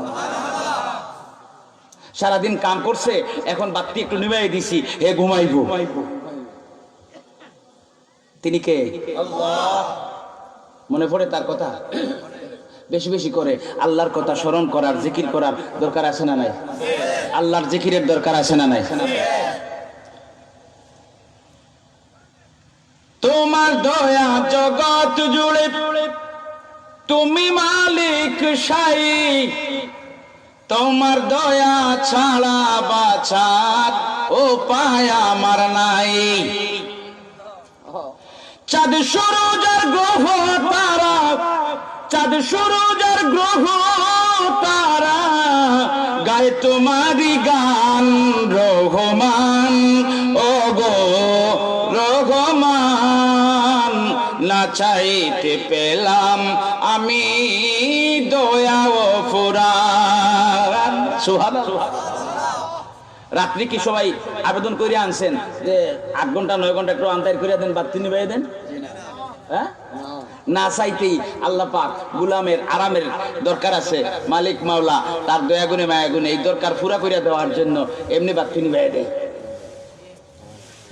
সারাদিন কাম করছে, এখন বাতি একটু নিভাই দিছি, হে ঘুমাইবো। তিনি কে? আল্লাহ। মনে পড়ে তার কথা? বেশি বেশি করে আল্লাহর কথা স্মরণ করার, জিকির করার দরকার আছে না নাই? আল্লাহর জিকিরের দরকার আছে না নাই? তোমার দয়া জগৎ জুড়ে, তুমি মালিক শাহী, তোমার দয়া ছাড়া বাঁচার উপায় আমার নাই। চাঁদ সূরজ আর গ্রহ তারা, চাঁদ সূরজ আর গ্রহ তারা গায়ে তোমারই গান। রহমান ও গো রহমান, না চাইতে পেলাম আমি দয়া ও ফুরান। সুবহানাল্লাহ। রাত্রি কি সবাই আবেদন করে আনছেন যে 8 ঘন্টা 9 ঘন্টা একটু আন্তার করে দেন, বাতি নিবাই দেন? হ্যাঁ, না চাইতেই আল্লাহ পাক গুলামের আরামের দরকার আছে, মালিক মাওলা তার দয়া গুণে মায়া গুণে এই দরকার পুরা করে দেওয়ার জন্য এমনি বাতি নিবাই দেয়,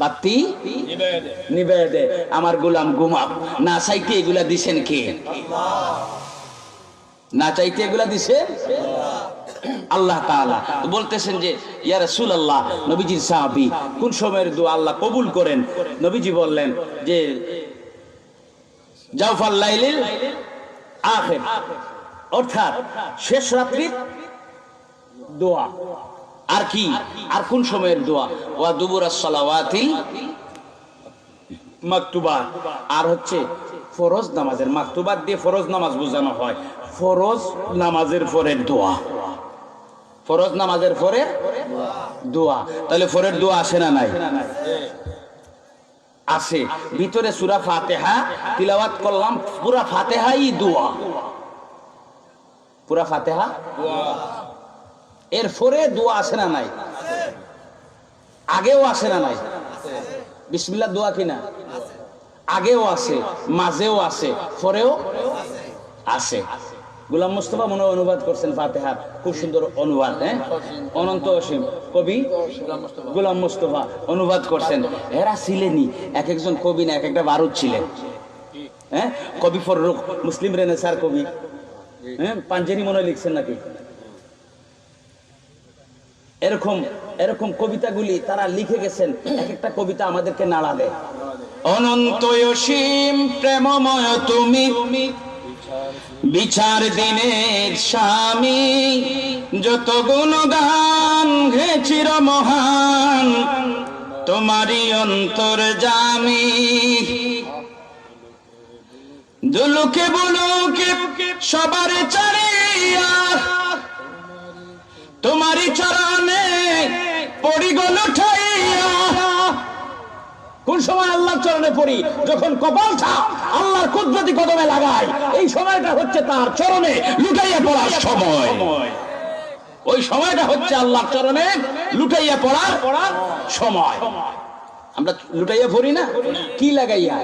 বাতি নিবাই দেয়। আমার গোলাম ঘুমাও। না চাইতে এগুলা দিছেন কে? না চাইতে এগুলা দিছে আল্লাহ তাআলা। তো বলতেছেন যে ইয়া রাসূলুল্লাহ, নবীজির সাহাবী কোন সময়ের দোয়া আল্লাহ কবুল করেন? নবীজি বললেন যে জাওফাল লাইলিল আখির, অর্থাৎ শেষ রাত্রির দোয়া। আর কি? আর কোন সময়ের দোয়া? ওয়া দুবুরাস সালাওয়াতিল মাকতুবা, আর হচ্ছে ফরজ নামাজের, মাকতুবাত দিয়ে ফরজ নামাজ বোঝানো হয়, ফরজ নামাজের পরের দোয়া, ফরজ নামাজের পরের দোয়া। তাহলে পরের দোয়া আসে না নাই? আছে। ভিতরে সূরা ফাতিহা তিলাওয়াত করলাম, পুরা ফাতিহাই দোয়া, পুরা ফাতিহা দোয়া। এর পরে দোয়া আসে না নাই? আগেও আসে না নাই? বিসমিল্লাহ দোয়া কিনা? আগেও আছে, মাঝেও আছে, পরেও আছে। গোলাম মুস্তাফা মনে অনুবাদ করছেন ফাতিহার, খুব সুন্দর অনুবাদ। হ্যাঁ, অনন্ত অসীম কবি গোলাম মুস্তাফা অনুবাদ করছেন। এরা ছিলেনই, এক একজন কবি না এক একটা বারুদ ছিলেন। হ্যাঁ, কবি ফররুখ, মুসলিম রেনেসার কবি। হ্যাঁ, পাঞ্জেরি মনে লিখছেন নাকি? এরকম এরকম কবিতাগুলি তারা লিখে গেছেন। এক একটা কবিতা আমাদেরকে নাড়া দেয়। অনন্ত অসীম প্রেমময় তুমি, বিচার দিনের স্বামী, যত গুণগান হে চির মহান, তোমারই অন্তর্যামী। দুলুকে বুলুকে সবার চারিয়া, তোমারই চরণে পড়ি গো লুঠাইয়া। কোন সময় আল্লাহর চরণে পড়ি? যখন কপালটা আল্লাহর কুদরতি কদমে লাগাই, এই সময়টা হচ্ছে তার চরণে লুটাইয়া পড়ার সময়। ওই সময়টা হচ্ছে আল্লাহর চরণে লুটাইয়া পড়ার সময়। আমরা লুটাইয়া পড়ি না, কি লাগাইয়া?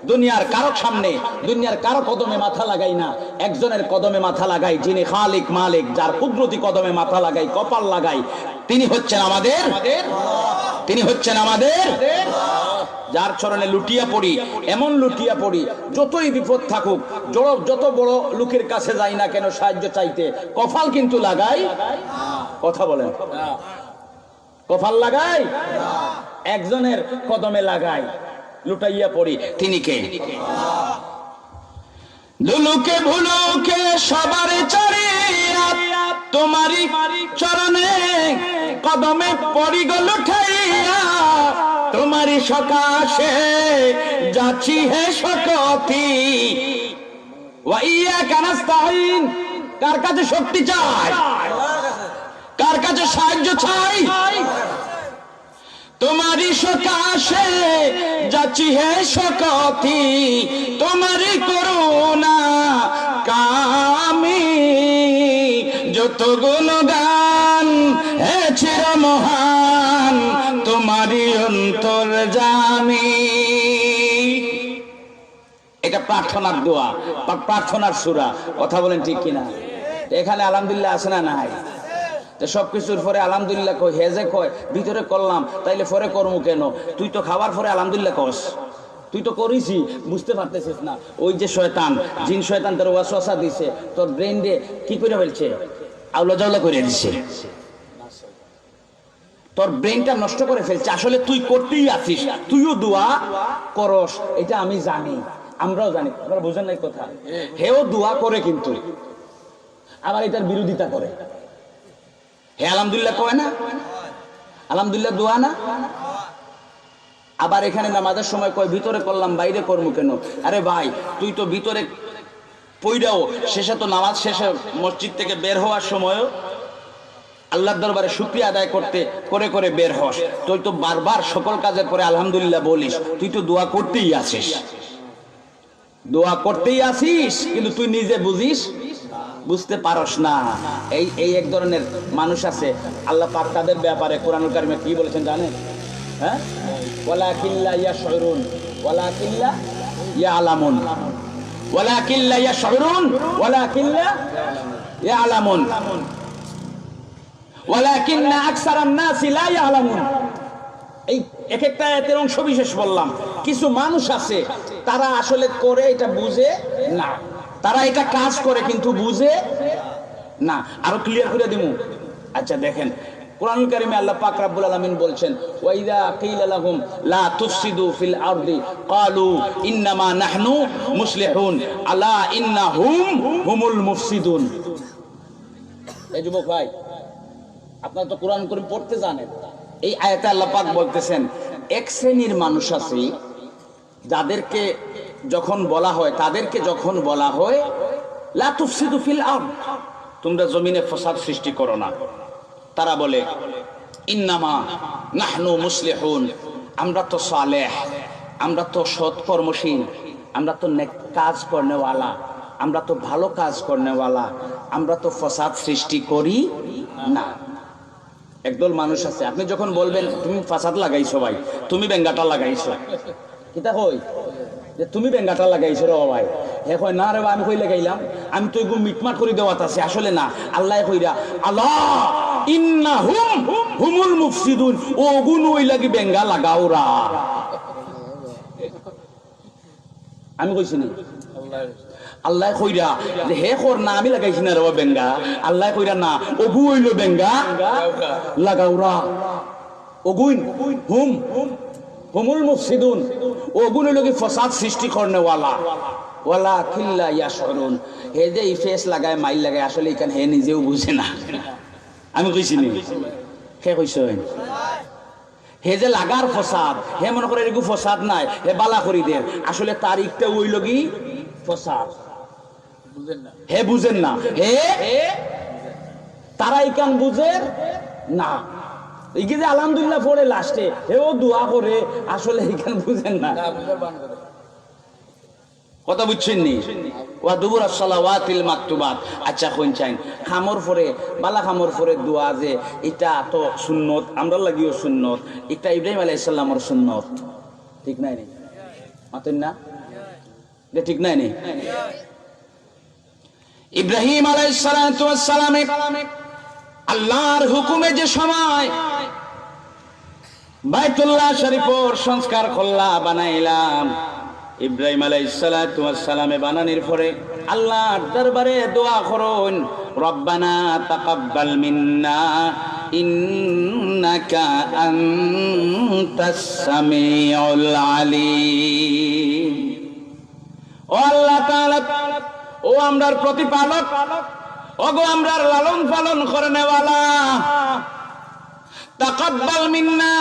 দুনিয়ার কারো সামনে, দুনিয়ার কারো কদমে মাথা লাগাই না, একজনের কদমে মাথা লাগাই, যিনি খালিক মালিক, যার কুদরতি কদমে মাথা লাগাই, কপাল লাগাই। তিনি হচ্ছেন আমাদের, তিনি হচ্ছেন আমাদের, যার চরণে লুটিয়া পড়ি। এমন লুটিয়া পড়ি, যতই বিপদ থাকুক, যত বড় লোকের কাছে যাই না কেন সাহায্য চাইতে, কপাল কিন্তু লাগাই। কথা বলেন, কপাল লাগাই, একজনের কদমে লাগাই, লুটাইয়া পড়ি। তিনি কে? দুলুকে ভুলুকে সবার চারিয়া, তোমারই চরণে কদমে পড়ি গো লুটাইয়া। তোমারই সকাশে যাচ্ছি হে শকতি, ওয়া ইয়াকা নাস্তাইন। কার কাছে শক্তি চাই? কার কাছে সাহায্য চাই? তোমারি সকাশে যাচ্ছি হে শকতি, তোমারি করুণা কামি, যত গুণগান হে চির মহান তোমারি অন্তর্যামী। এটা প্রার্থনার দোয়া, প্রার্থনার সূরা। কথা বলেন ঠিক কিনা? এখানে আলহামদুলিল্লাহ আছে না নাই? তো সবকিছুর পরে আলহামদুলিল্লাহ কই, হেজে কয় ভিতরে করলাম তাইলে পরে করবো কেন? তুই তো খাবার পরে আলহামদুলিল্লাহ কস, তুই তো করিসি, বুঝতে পারতেছিস না। ওই যে শয়তান, জিন শয়তান তোর ওয়াসওয়াসা দিছে, তোর ব্রেন রে কি করে ফেলছে, আউলা জাউলা করে দিছে, তোর ব্রেনটা নষ্ট করে ফেলছে। আসলে তুই করতেই আছিস, তুইও দোয়া করস, এটা আমি জানি, আমরাও জানি। আপনারা বুঝেন নাই কথা? হেও দোয়া করে কিন্তু আবার এটার বিরোধিতা করে। হে আলহামদুলিল্লাহ কয় না, আলহামদুলিল্লাহ দোয়া না। আবার এখানে নামাজের সময় কয় ভিতরে করলাম বাইরে করবো কেন? আরে ভাই, তুই তো ভিতরে পইরাও শেষে তো নামাজ শেষে মসজিদ থেকে বের হওয়ার সময়ও আল্লাহর দরবারে শুকরিয়া আদায় করতে করে করে বের হস। তুই তো বারবার সকল কাজের পরে আলহামদুলিল্লাহ বলিস, তুই তো দোয়া করতেই আসিস, দোয়া করতেই আসিস, কিন্তু তুই নিজে বুঝিস, বুঝতে পারস না। এই এক ধরনের মানুষ আছে। আল্লাহ পাক তাদের ব্যাপারে কোরআনুল কারিমে কি বলেছেন জানেন? হ্যাঁ, ওয়ালাকিল্লা ইয়াশউরুন ওয়ালাকিল্লা ইয়ালামুন, ওয়ালাকিল্লা ইয়াশউরুন ওয়ালাকিল্লা ইয়ালামুন, ওয়ালাকিন্না আকসারান নাসি লা ইয়ালামুন। এই এক একটা আয়াতের অংশ বিশেষ বললাম। কিছু মানুষ আছে তারা আসলে করে এটা বুঝে না, তারা এটা কাজ করে কিন্তু বুঝে না। আরো ক্লিয়ার করে দিমু। আচ্ছা দেখেন, কোরআনুল কারিমে আল্লাহ পাক রব্বুল আলামিন বলছেন, ওয়াইদা কিলা লাহুম লা তুফসিদু ফিল আরদি ক্বালু ইন্নামা নাহনু মুসলিহুন আলা ইন্নাহুম হুমুল মুফসিদুন। এই যুবক ভাই, আপনারা তো কোরআন কারীম পড়তে জানেন। এই আয়াতে আল্লাহ পাক বলতেছেন, এক শ্রেণীর মানুষ আছে যাদেরকে যখন বলা হয়, তাদেরকে যখন বলা হয় লা তুফসিদু ফিল আরদ, তোমরা জমিনে ফাসাদ সৃষ্টি করো না, তারা বলে ইন্নামা নাহনু মুসলিহুন, আমরা তো সালেহ, আমরা তো সৎ কর্মশীল, আমরা তো নেক কাজ করনেওয়ালা, আমরা তো ভালো কাজ করনেওয়ালা, আমরা তো ফাসাদ সৃষ্টি করি না। একদল মানুষ আছে, আপনি যখন বলবেন তুমি ফাসাদ লাগাইছো ভাই, তুমি বেঙ্গাটা লাগাইছো, কিতা কই যে তুমি বেঙ্গাটা লাগাইছো রে ভাই, হে কয় না রে ভাই, আমি কই লাগাইলাম, আমি তো এগুলো মিটমাট করে দেওয়াত আছে, আসলে না, আল্লাহ কইরা আল্লাহ ইন্নাহুম হুমুল মুফসিদুন, ও গুণ ওই লাগি বেঙ্গা লাগাওরা। আমি কইছি না, আল্লাহ কইরা যে হে কর না, আমি লাগাইছি না রে বেঙ্গা, আল্লাহ কইরা না, ওগু হইল বেঙ্গা লাগাওরা। ওগুন হুম হুমুল মুফসিদুন, ওগুন হইল কি ফাসাদ সৃষ্টি করনেওয়ালা, ওয়ালা কিল্লা ইয়াশউরুন। হে যে এই ফেস লাগায় মাইল লাগায়, আসলে এখানে হে নিজেও বুঝে না। আমি কইছি নি, হে কইছেন হে যে লাগার ফসাদ, হে মনে করে এরকম ফসাদ নাই, হে বালা করি দের, আসলে তারিখটা ওই লগি ফসাদ, হে বুঝেন না, হে তারা ইকান বুঝেন না। এই যে আলহামদুলিল্লাহ পড়ে লাস্টে হেও দোয়া করে, আসলে ইকান বুঝেন না। কথা বুঝছেন নি? ওয়া দুবুরাস সালাওয়াতিল মাকতুবাত। আচ্ছা কোন চাইন খামর পরে, বালা খামর পরে দোয়া, যে এটা তো সুন্নত, আমরা লাগিও সুন্নত, এটা ইব্রাহিম আলাইহিস সালামের সুন্নত, ঠিক নাই নি? মাতেন না, এটা ঠিক নাই নি? ইব্রাহিম আলাইহিস সালামে আল্লাহর হুকুমে যে সময় বাইতুল্লাহ শরীফের সংস্কার করলা, বানাইলাম, ইব্রাহিম আলাইহিস সালামে বানানোর পরে আল্লাহর দরবারে দোয়া করুন, রব্বানা তাকাব্বাল মিন্না ইন্নাকা আনতাস সামিউল আলিম। ও আল্লাহ তাআলা, ও আমরার প্রতিপালক, ওগো আমরার লালন পালন করে নেওয়ালা, তাকাব্বাল মিন্না,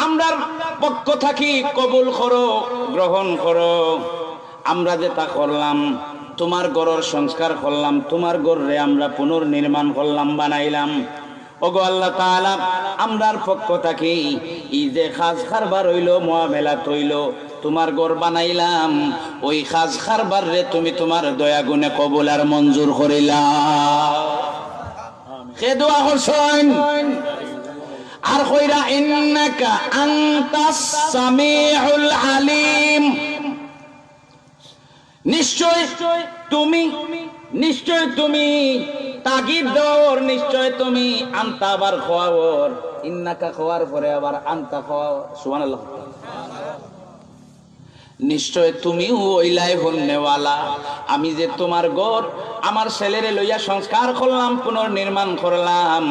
আমরার পক্ষ থাকি কবুল করো, গ্রহণ করো। আমরা যেটা করলাম, তোমার ঘরের সংস্কার করলাম, তোমার ঘরে আমরা পুনর্নির্মাণ করলাম, বানাইলাম, ওগো আল্লাহ তাআলা আমরার পক্ষ থেকে এই যে খাস খারবার হইল মুআমেলাত হইল তোমার ঘর বানাইলাম ওই খাস খারবার রে তুমি তোমার দয়া গুণে কবুল আর মঞ্জুর করিলাও কে দোয়া করছেন আর কইরা ইন্নাকা আনতাস সামিউল আলিম নিশ্চয় তুমি তাগিদ দর নিশ্চয় তুমি আনতা আবার খাওয়ার ইন্নাকা খাওয়ার পরে আবার আনতা খাওয়া সুবহানাল্লাহ নিশ্চয় তুমিও ওইলাই হন্নেওয়ালা আমি যে তোমার ঘর আমার ছেলেরে লইয়া সংস্কার করলাম পুনর্নির্মাণ করলাম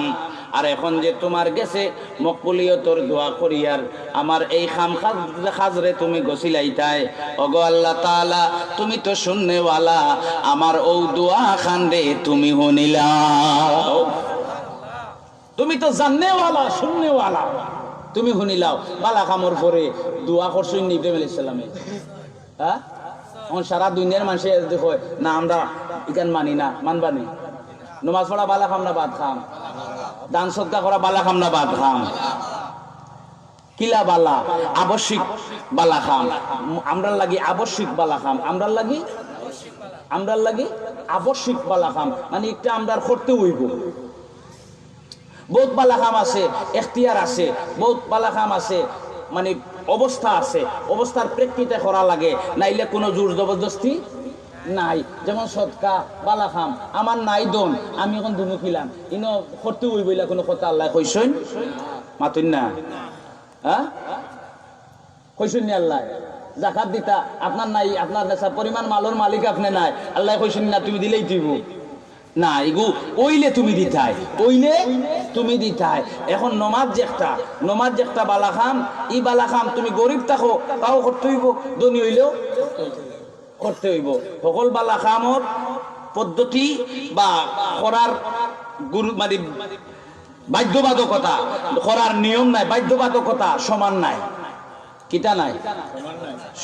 আর এখন যে তোমার গেছে মকবুলিয়তর দোয়া করিয়ার আমার এই খাজরে তুমি গছিলাইতাই ওগো আল্লাহ তাআলা তুমি তো শুননেওয়ালা আমার ও দোয়া খান্দে তুমি শুনিলাও তুমি তো জাননেওয়ালা শুননেওয়ালা তুমি শুনিলাও বালা কামর পরে দোয়া করছুন ইব্রাহিম আলাইহিস সালামে হ্যাঁ এখন সারা দুনিয়ার মানুষে দেখো না আমরা ইকান মানি না মানবানি নামাজ পড়া বালা খাম না ভাত খাম দান সদকা করা বালা খাম না ভাত খাম কিলা বালা আবশ্যিক বালা খাম আমরার লাগি আবশ্যিক বালা খাম আমরার লাগি আবশ্যিক বালা খাম মানে একটা আমরার করতে হইব বহুত বালা খাম আছে এখতিয়ার আছে বহুত বালা খাম আছে মানে অবস্থা আছে অবস্থার প্রেক্ষিতে করা লাগে নাইলে কোনো জোর জবরদস্তি নাই যেমন সদকা বালা খাম আমার নাই দন আমি এখন দুমু খিলাম ইনো করতে হইবইলা কোনো কথা আল্লাহ কইছেন মাতুন না হ্যাঁ কইছেন নি আল্লাহ যাকাত দিতা আপনার নাই আপনার নেশা পরিমাণ মালর মালিক আপনি নাই আল্লাহ কইছেন না তুমি দিলেই দিব না এগু ওইলে তুমি দিতাই এখন নমাজ যেটা বালা খাম ই বালা খাম তুমি গরিব থাকো তাও করতে হইব ধনী হইলেও করতে হইব সকল বালা খামর পদ্ধতি বা করার গুরু মানে বাধ্যবাধকতা করার নিয়ম নাই বাধ্যবাধকতা সমান নাই কিটা নাই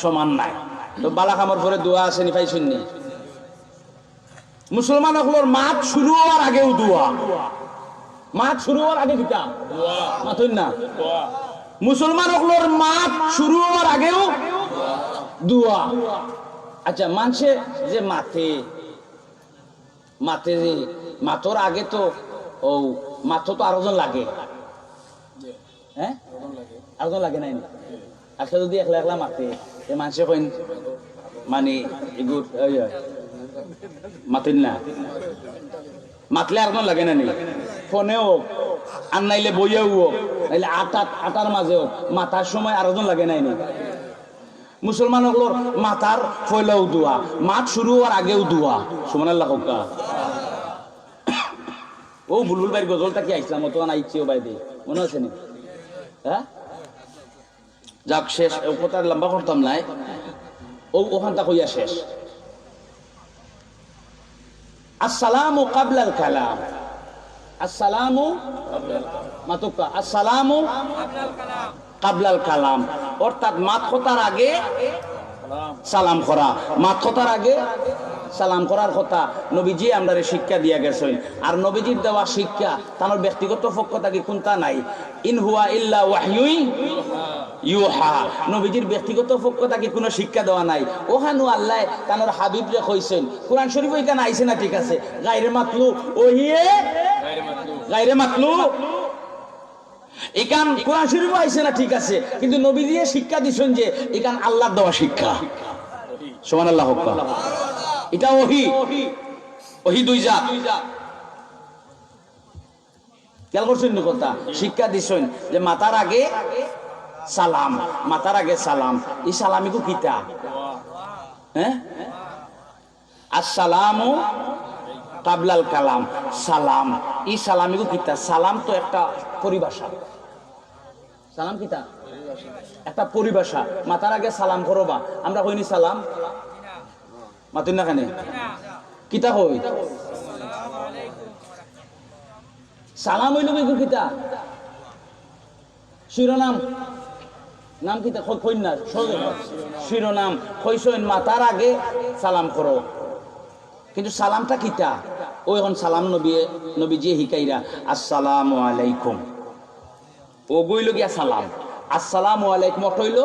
সমান নাই তো বালা খামর পরে দোয়া আছে নি পাইছেন নি মুসলমান হলোর মাত শুরু হওয়ার আগেও দোয়া মাত শুরু হওয়ার আগে কিটা মাতুন না মুসলমান হলোর মাত শুরু হওয়ার আগেও দোয়া আচ্ছা মানুষে যে মাতে যে মাতর আগে তো ও মাথ তো আরোজন লাগে হ্যাঁ আরোজন লাগে নাই আজকে যদি একলা মাতে মানুষে কইন মানে এগুলো মাতিন না মাতলে আর কোন লাগে না নি ফোনে হোক আর নাইলে বইয়েও হোক নাইলে আটার মাঝে হোক মাথার সময় আরোজন লাগে নাই নি মুসলমান হলোর মাথার ফয়লাও দোয়া মাত শুরু হওয়ার আগেও দোয়া সুবহানাল্লাহ হোকা ও বুলবুল ভাইয়ের গজলটা কি আইসলাম অত আইছিও ভাই দি মনে আছে নি হ্যাঁ যাক শেষ কথা লম্বা করতাম নাই ওখানটা কইয়া শেষ আসসালামু কাবলাল কালাম আসসালামু মাতুকা আসসালামু কাবলাল কালাম অর্থাৎ মাত কথার আগে সালাম করা মাত কথার আগে সালাম করার কথা নবীজি আমরা শিক্ষা দিয়া গেছেন আর নবীজির দেওয়া শিক্ষা তার ব্যক্তিগত পক্ষ থেকে কোনটা নাই ইন হুয়া ইল্লা ওয়াহয়ুই ইউহা নবীজির ব্যক্তিগত পক্ষ থেকে কোনো শিক্ষা দেওয়া নাই ওহানু আল্লাহ তানোর হাবিবরে কইছেন কোরআন শরীফ এখানে আইছে না ঠিক আছে গায়রে মাতলু ওহিয়ে গায়রে মাতলু এখান কোরআন শরীফ আইছে না ঠিক আছে কিন্তু নবীজি শিক্ষা দিছেন যে এখান আল্লাহর দেওয়া শিক্ষা সুবহানাল্লাহ এটা ওহি দুই জাত খেয়াল করছেন কথা শিক্ষা দিছেন যে মাতার আগে সালাম এই সালামিকু কিতা হ্যাঁ আসসালামু কাবলাল কালাম সালাম এই সালামিকু কিতা সালাম তো একটা পরিভাষা সালাম কিতা একটা পরিভাষা মাতার আগে সালাম করবা আমরা কইনি সালাম মাতুন না কেন কিতা হই সালাম হইল কিতা শিরোনাম নাম কিতা কইন না শিরোনাম কইসইন মাতার আগে সালাম করো কিন্তু সালামটা কিতা ও এখন সালাম নবীজি হিকাইরা আসসালামু আলাইকুম, ও গইল গিয়া সালাম। আসসালামু আলাইকুম অর্থ হইল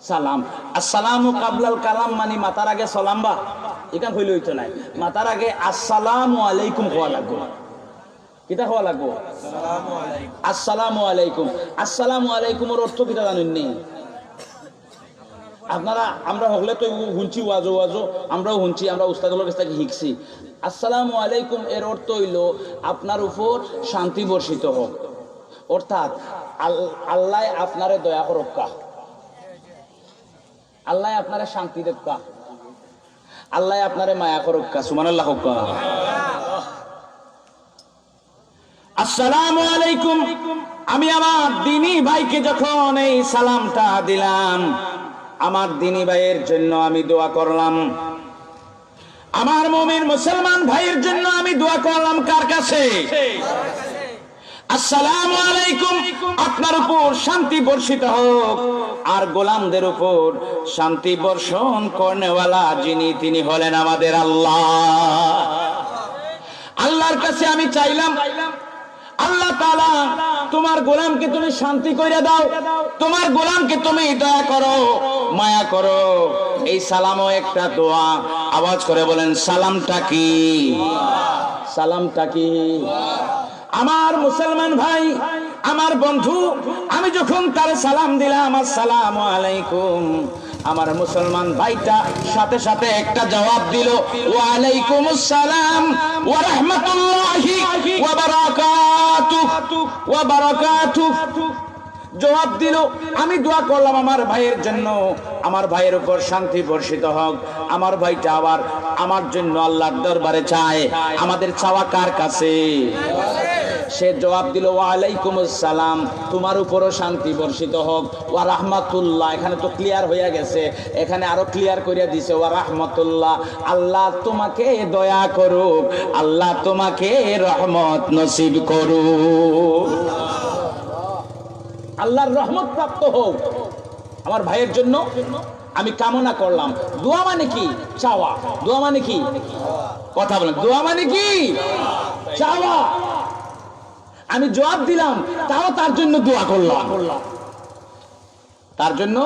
সালাম। আসসালামু কাবলাল কালাম মানে মাতার আগে সালাম বা এখান হইল হইতো নাই, মাতার আগে আসসালামু আলাইকুম হওয়া লাগবো। কিতা হওয়া লাগবো? আসসালামু আলাইকুম। আসসালামু আলাইকুমের অর্থ কিতা জানেন নি আপনারা? আমরা হলে তো শুনছি ওয়াজো আমরাও শুনছি, আমরা উস্তাদের কাছ থেকে শিখছি। আসসালামু আলাইকুম এর অর্থ হইল আপনার উপর শান্তি বর্ষিত হোক, অর্থাৎ আল্লাহ আপনারে দয়া করক্কা, আল্লাহ আপনারে শান্তি দেক্কা, আল্লাহ আপনারে মায়া করক্কা। সুবহানাল্লাহ হোক্কা। আসসালামু আলাইকুম। আমি আমার দিনী ভাইকে যখন এই সালামটা দিলাম, আমার দিনী ভাইয়ের জন্য আমি দোয়া করলাম, আমার মুমিন মুসলমান ভাইয়ের জন্য আমি দোয়া করলাম কার কাছে? আসসালামু আলাইকুম, আপনার উপর শান্তি বর্ষিত হোক। আর গোলামদের উপর শান্তি বর্ষণ করনেওয়ালা যিনি, তিনি হলেন আমাদের আল্লাহ। আল্লাহর কাছে আমি চাইলাম, আল্লাহ তাআলা তোমার গোলামকে তুমি শান্তি কইরা দাও, তোমার গোলামকে তুমি দয়া করো, মায়া করো। এই সালামও একটা দোয়া। আওয়াজ করে বলেন সালামটা কি? সালামটা কি? আমার মুসলমান ভাই, আমার বন্ধু, আমি যখন তার সালাম দিলাম আসসালামু আলাইকুম, আমার মুসলমান ভাইটা সাথে সাথে একটা জবাব দিল, ওয়া আলাইকুমুস সালাম ওয়া রাহমাতুল্লাহি ওয়া বারাকাতুহু ওয়া বারাকাতুহু। জবাব দিল। আমি দোয়া করলাম আমার ভাইয়ের জন্য, আমার ভাইয়ের উপর শান্তি বর্ষিত হোক। আমার ভাইটা আবার আমার জন্য আল্লাহর দরবারে চায়। আমাদের চাওয়া কার কাছে? সে জবাব দিল ওয়া আলাইকুমুস সালাম, তোমার উপরও শান্তি বর্ষিত হোক, ওয়া রাহমাতুল্লাহ। এখানে তো ক্লিয়ার হয়ে গেছে, এখানে আরো ক্লিয়ার করিয়া দিছে ওয়া রাহমাতুল্লাহ। আল্লাহ তোমাকে দয়া করুক, আল্লাহ তোমাকে রহমত নসিব করুক, আল্লাহর রহমত প্রাপ্ত হোক আমার ভাইয়ের জন্য আমি কামনা করলাম। দোয়া মানে কি? চাওয়া। দোয়া মানে কি? কথা বলেন, দোয়া মানে কি? চাওয়া। আমি জবাব দিলাম, তাও তার জন্য দোয়া করলাম, তার জন্য।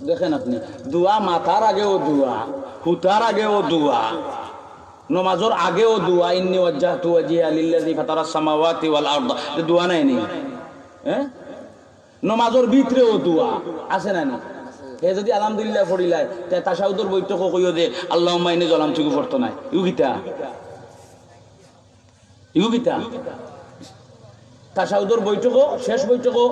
দেখেন আপনি, দোয়া মাথার আগেও দোয়া, হুতার আগেও দোয়া, নমাজের আগেও দোয়া। ইন্নী ওয়াজ্জাহতু ওয়াজহিয়া লিল্লাযী ফাতারাস সামাওয়াতি ওয়াল আরদ। দোয়া নাই নি? হ্যাঁ, নমাজের ভিতরেও দোয়া আছে না নি? হে যদি আলহামদুলিল্লাহ পড়িলাই তে তাশাহুদের বৈঠকও কইও যে আল্লাহুম্মা ইন্নী যালামতুকে পড়তো নাই। ইউগিতা ইউগিতা তাশাহুদের বৈঠকও, শেষ বৈঠকও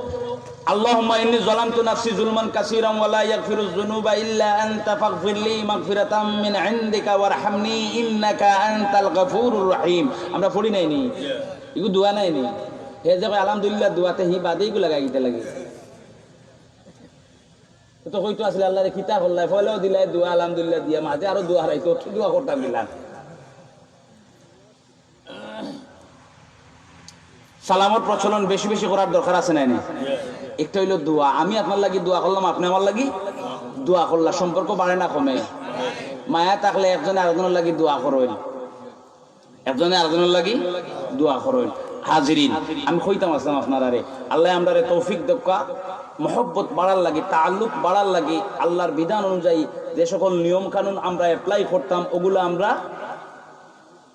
আল্লাহুম্মা ইন্নী যালামতু নাফসি যুলমান কাসীরান ওয়া লা ইয়াগফিরুয যুনুবা ইল্লা আনতা ফাগফিরলি মাগফিরাতাম মিন ইনদিকা ওয়ারহামনি ইন্নাকা আনতাল গফুরুর রহিম। আমরা পড়ি নাই নি? ইগু দোয়া নাই নি? হে যে আলহামদুলিল্লাহ দোয়াতে হি বাদে ইগু লাগাই গিতে লাগে তো কইতো আসলে আল্লাহরে কিতা করলাই, ফলেও দিলাই দোয়া আলহামদুলিল্লাহ দিয়া, মাঝে আরো দোয়া হারাইতো, দোয়া করতাম দিলাম। সালামর প্রচলন বেশি বেশি করার দরকার আছে না? একটা হইলো দোয়া। আমি আপনার লাগি দোয়া করলাম, আপনি আমার লাগি দোয়া করলাম, সম্পর্ক বাড়ে না কমে? মায়া থাকলে একজনে আরেকজনের লাগি দোয়া করেন, একজনে আরেকজনের লাগি দোয়া করেন। হাজিরিন, আমি কইতাম আসলাম আপনারে, আল্লাহ আমরারে তৌফিক দক্কা, মহব্বত বাড়ার লাগি, তাআল্লুক বাড়ার লাগি, আল্লাহর বিধান অনুযায়ী যে সকল নিয়ম কানুন আমরা অ্যাপ্লাই করতাম ওগুলো আমরা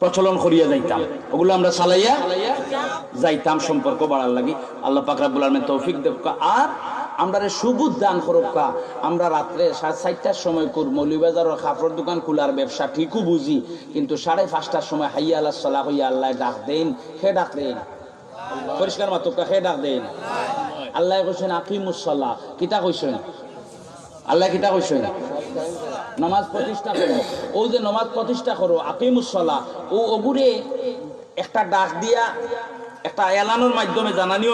প্রচলন করিয়া যাইতাম, ওগুলো আমরা চালাইয়া যাইতাম সম্পর্ক বাড়ার লাগি। আল্লাহ পাক রব্বুল আলামিন তৌফিক দক্কা। আর আমরা সুবুদ্ধ দান করক্কা। আমরা রাত্রে 4:30টার সময় মৌলভীবাজারের কাপড় দোকান খোলার ব্যবসা ঠিকও বুঝি, কিন্তু 5:30টার সময় হাইয়া আলাস সালাহ হইয়া আল্লাহ ডাক দেন। হে ডাক দেন পরিষ্কার মাতক্কা, হে ডাক দেন। আল্লাহ কইছেন আকিমুস সালাহ। কিতা কইছেন আল্লাহ? কিতা কইছেন? নামাজ প্রতিষ্ঠা করো। ও যে নামাজ প্রতিষ্ঠা করো, আকিমুস সালাহ, ও ওগুরে একটা ডাক দিয়া একটা এলানোর মাধ্যমে জানানিও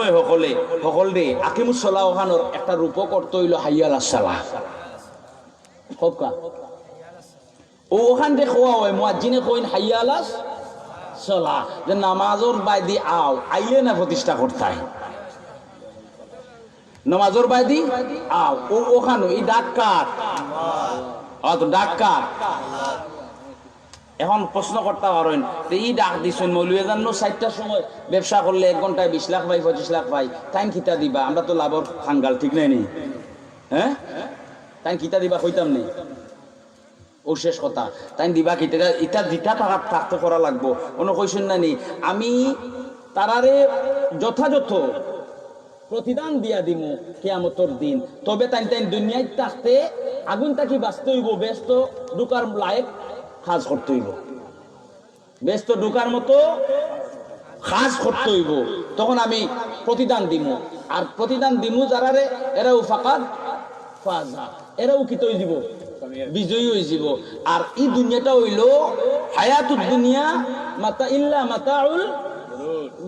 সকল রে আকিমুস সালাহ ওখানোর একটা রূপক করতে হইল হাইয়া আলাস সালাহ। ও ওখান থেকে খোয়া হয়, মুয়াজ্জিনে কইন হাইয়া আলাস সালাহ, যে নামাজের বাইদি আও আইলে না প্রতিষ্ঠা করতে, নামাজের বাইদি আও। ও ওখানে এই ডাক্কার, ডাক্কার এখন প্রশ্ন করতে পারেন ই ডাক দিছেন মৌলভী জান্ন 4টার সময় ব্যবসা করলে 1 ঘন্টায় 20 লাখ পাই 25 লাখ পাই তাই কিতা দিবা আমরা তো লাভর খাঙ্গাল ঠিক নাই নি হ্যাঁ তাই কিতা দিবা কইতাম নেই ও শেষ কথা তাই দিবা কিতা এটা দিতা টাকা থাকতে করা লাগবো কোনো কইছেন না নি আমি তারারে যথাযথ প্রতিদান দিয়া দিমু কিয়ামতের দিন তবে তাই তাই দুনিয়ায় থাকতে আগুন তাকি বাঁচতে হইব ব্যস্ত ঢুকার লায়ক কাজ করতে হইব ব্যস্ত ঢুকার মতো কাজ করতে হইব তখন আমি প্রতিদান দিমু আর প্রতিদান দিমু যারারে এরাও ফাকাদ ফাজা এরাও কি তৈ দিব বিজয়ী হয়ে যাব আর এই দুনিয়াটা হইল হায়াতুদ দুনিয়া মাতা ইল্লা মাতাউল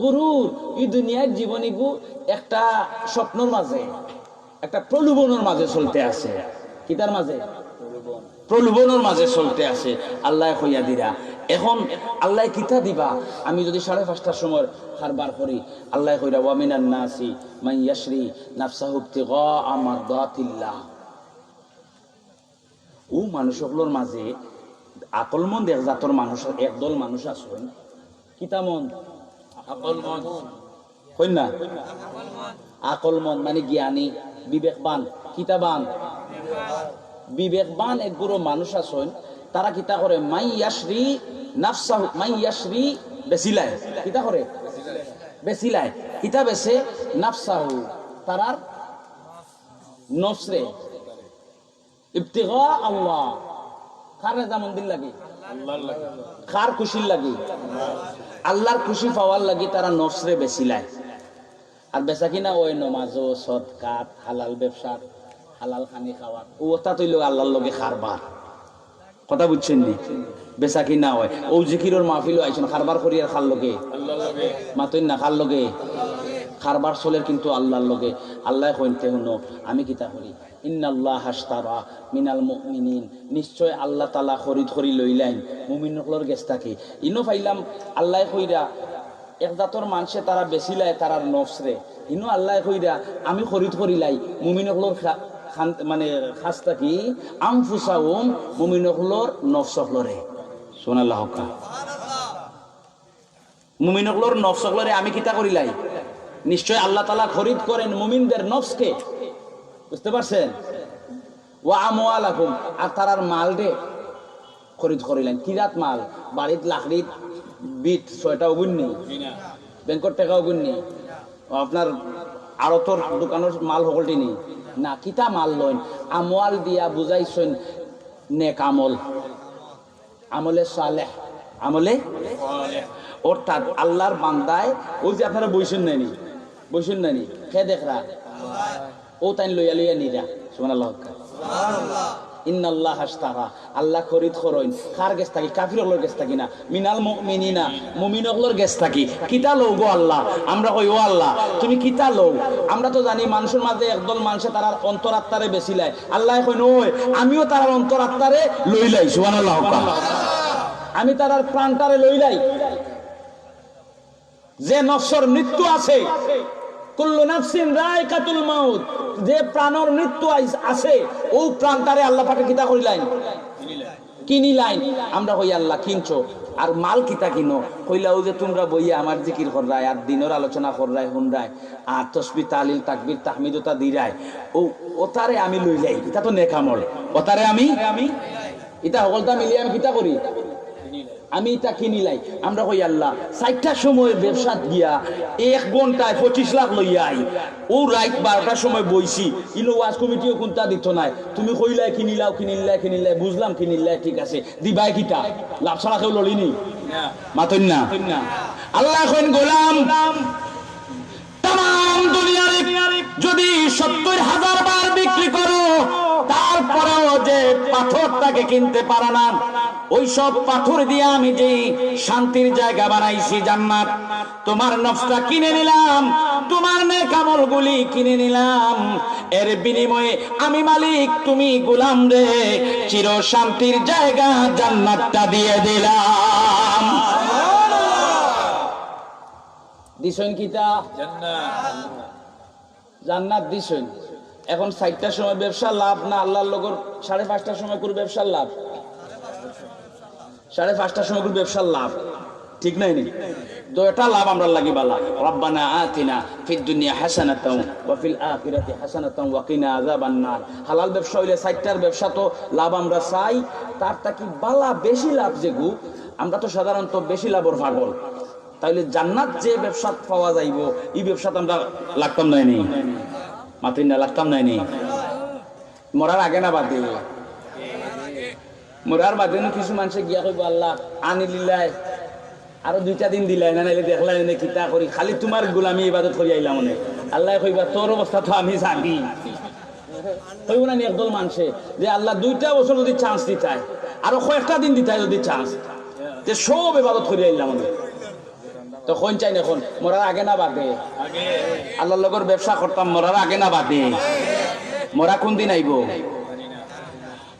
গুরুর এই দুনিয়ার জীবনীগু একটা স্বপ্নের মাঝে একটা প্রলোভনের মাঝে চলতে আছে কিতার মাঝে প্রলোভনের মাঝে চলতে আছে আল্লাহ কইয়া দিরা এখন আল্লাহ কিতা দিবা আমি যদি 5:30টার সময় খারবার করি আল্লাহ কইরা ওয়া মিনান নাসি মান ইয়াশরি নাফসাহু ইবতিগা মারদাতিল্লাহ ও মানুষগুলোর মাঝে আকলমন্দ এক জাতর মানুষ একদল মানুষ আছেন কিতামন আকলমন্দ কই না আকলমন্দ মানে জ্ঞানী বিবেকবান কিতাবান বিবেকবান একগুলো মানুষ আছেন তারা কিতা করে মাই ইয়াশরি নাফসাহু মাই ইয়াশরি বেসিলায় কিতা করে বেসিলায় কিতা বেসে নাফসাহু তারার নফসরে ইবতিগা আল্লাহ কার রাজামন দিল লাগে আল্লাহর লাগে কার খুশির লাগে আল্লাহর খুশি পাওয়ার লাগি তারা নফসরে বেসিলায় আর বেচা কিনা ওই নমাজ সদকাত হালাল ব্যবসা হালাল খানি খাওয়া ওটা তৈল আল্লাহর লগে খারবার কথা বুঝছেন নি বেচা কিনা হয় ও জিকিরের মাহফিল আইছেন খারবার করি আর খার লগে আল্লাহর লগে মাতই না খার লগে খারবার চলের কিন্তু আল্লাহর লগে আল্লাহ কইতে হনো আমি কিতা করি ইন্নাল্লাহ হাশতারা মিনাল মুমিনিন নিশ্চয় আল্লাহ তাআলা খরিদ করি লইলাইন মুমিনসকলের গেছ থাকি ইনো পাইলাম আল্লাহ কইরা এক জাতর মানুষে তারা বেছিলাই তারার নফসরে ইনো আল্লাহ কইরা আমি খরিদ করিলাই মুমিনসকলের মানে খাস থাকি আনফুসাহুম মুমিনসকলের নফসকলরে সুবহানাল্লাহ মুমিনসকলের নফসকলরে আমি কিতা করিলাই নিশ্চয় আল্লাহ তাআলা খরিদ করেন মুমিনদের নফসকে বুঝতে পারছেন ওয়া আমওয়ালাকুম আর তারার মাল দে খরিদ করিলেন কিরাত মাল বাড়িত লাকড়িত বিট 6টা ওগুন নেই ব্যাংকর টাকা ওগুন নেই আপনার আড়তর দোকানের মাল সকলটি নেই না কিতা মাল লইন আমওয়াল দিয়া বুঝাইছেন নেক আমল আমলে সালেহ আমলে অর্থাৎ আল্লাহর বান্দায় ওই যে আপনারা বইছেন নানি খে দেখরা ও তাই লইয়া লইয়া নিরা সুবহানাল্লাহ সুবহানাল্লাহ ইন্নাল্লাহ হাশতারা আল্লাহ খরিদ করেন কার গেছ থাকি কাফিরগুলোর গেছ থাকি না মিনাল মুমিনিনা মুমিনগুলোর গেছ থাকি কিতা লও গো আল্লাহ আমরা কই ও আল্লাহ তুমি কিতা লও আমরা তো জানি মানুষের মাঝে একদল মানুষে তার অন্তরাত্মারে বেছিলায় আল্লাহ কইন ওই আমিও তার অন্তরাত্মারে লইলাই সুবহানাল্লাহ আমি তার প্রাণটারে লইলাই যে নফসের মৃত্যু আছে কুল্লু নাফসিন রায়কাতুল মাউত যে প্রাণের মৃত্যু আছে ও প্রাণটারে আল্লাহ পাকে কিতা করিলাইন কিনিলাইন আমরা কই আল্লাহ কিনছো আর মাল কিতা কিনো কইলা ও যে তোমরা বইয়া আমার জিকির কররায় আর দিনের আলোচনা কররায় হুনরায় আর তাসবিহ তাহলিল তাকবীর তাহমিদতা দিরায় ও ওতারে আমি লইলাই এটা তো নেক আমল ওতারে আমি এটা হলতা মিলিয়ে আমি কিতা করি আমি এটা কিনিলাই আমরা কই আল্লাহ 4টার সময় ব্যবসা গিয়া 1 ঘন্টায় 25 লাখ লইয়া আই ও রাত 12টার সময় বইছি ইনো ওয়াজ কমিটিও কোনটা দিত নাই তুমি কইলাই কিনিলাই বুঝলাম কিনিলাই ঠিক আছে দিবাই কিটা লাভ ছাড়া কেউ ললিনি না মাতন না আল্লাহ কইন গোলাম तमाम দুনিয়ার যদি 70,000 বার বিক্রি করো তারপরেও যে পাথরটাকে কিনতে পারে না ওই সব পাথর দিয়ে আমি যে শান্তির জায়গা বানাইছি জান্নাত তোমার নফসটা কিনে নিলাম তোমার নেক আমলগুলি কিনে নিলাম এর বিনিময়ে আমি মালিক তুমি গোলাম রে চির শান্তির জায়গা জান্নাতটা দিয়ে দিলাম দিছেন কিতা জান্নাত দিছেন এখন 4টার সময় ব্যবসা লাভ না আল্লাহর লগর 5:30টার সময় করে ব্যবসার লাভ 5:30টার সময় করে ব্যবসার লাভ ঠিক নাই নি তো এটা লাভ আমরা লাগি বালা রব্বানা আতিনা ফিদ দুনিয়া হাসানাতাও ওয়া ফিল আখিরাতি হাসানাতাও ওয়া কিনা আযাবান নার হালাল ব্যবসা হইলে 60টার ব্যবসা তো লাভ আমরা চাই তার কি বালা বেশি লাভ যেগু আমরা তো সাধারণত বেশি লাভর পাগল তাইলে জান্নাত যে ব্যবসা পাওয়া যাইব এই ব্যবসাতে আমরা লাগতাম নাই নি মাতিন না লাগতাম নাই নি মরার আগে না বাদে মরার বাদে কিছু মানুষে গিয়া কইব আল্লাহ আনিলিল্লাহ আরো 2টা দিন দিলাই না নাইলে দেখলাই না কিতা করি খালি তোমার গোলামি ইবাদত করি আইলাম মনে আল্লাহ কইবা তোর অবস্থা তো আমি জানি কইব না একদল মানুষে যে আল্লাহ 2টা বছর যদি চান্স দিতাই আরো কয়েকটা দিন দিতাই যদি চান্স যে সব ইবাদত করি আইলাম মনে তো কোন চাই না এখন মরার আগে না বাদে আল্লাহর লগর ব্যবসা করতাম মরার আগে না বাদে মরা কোন দিন আইব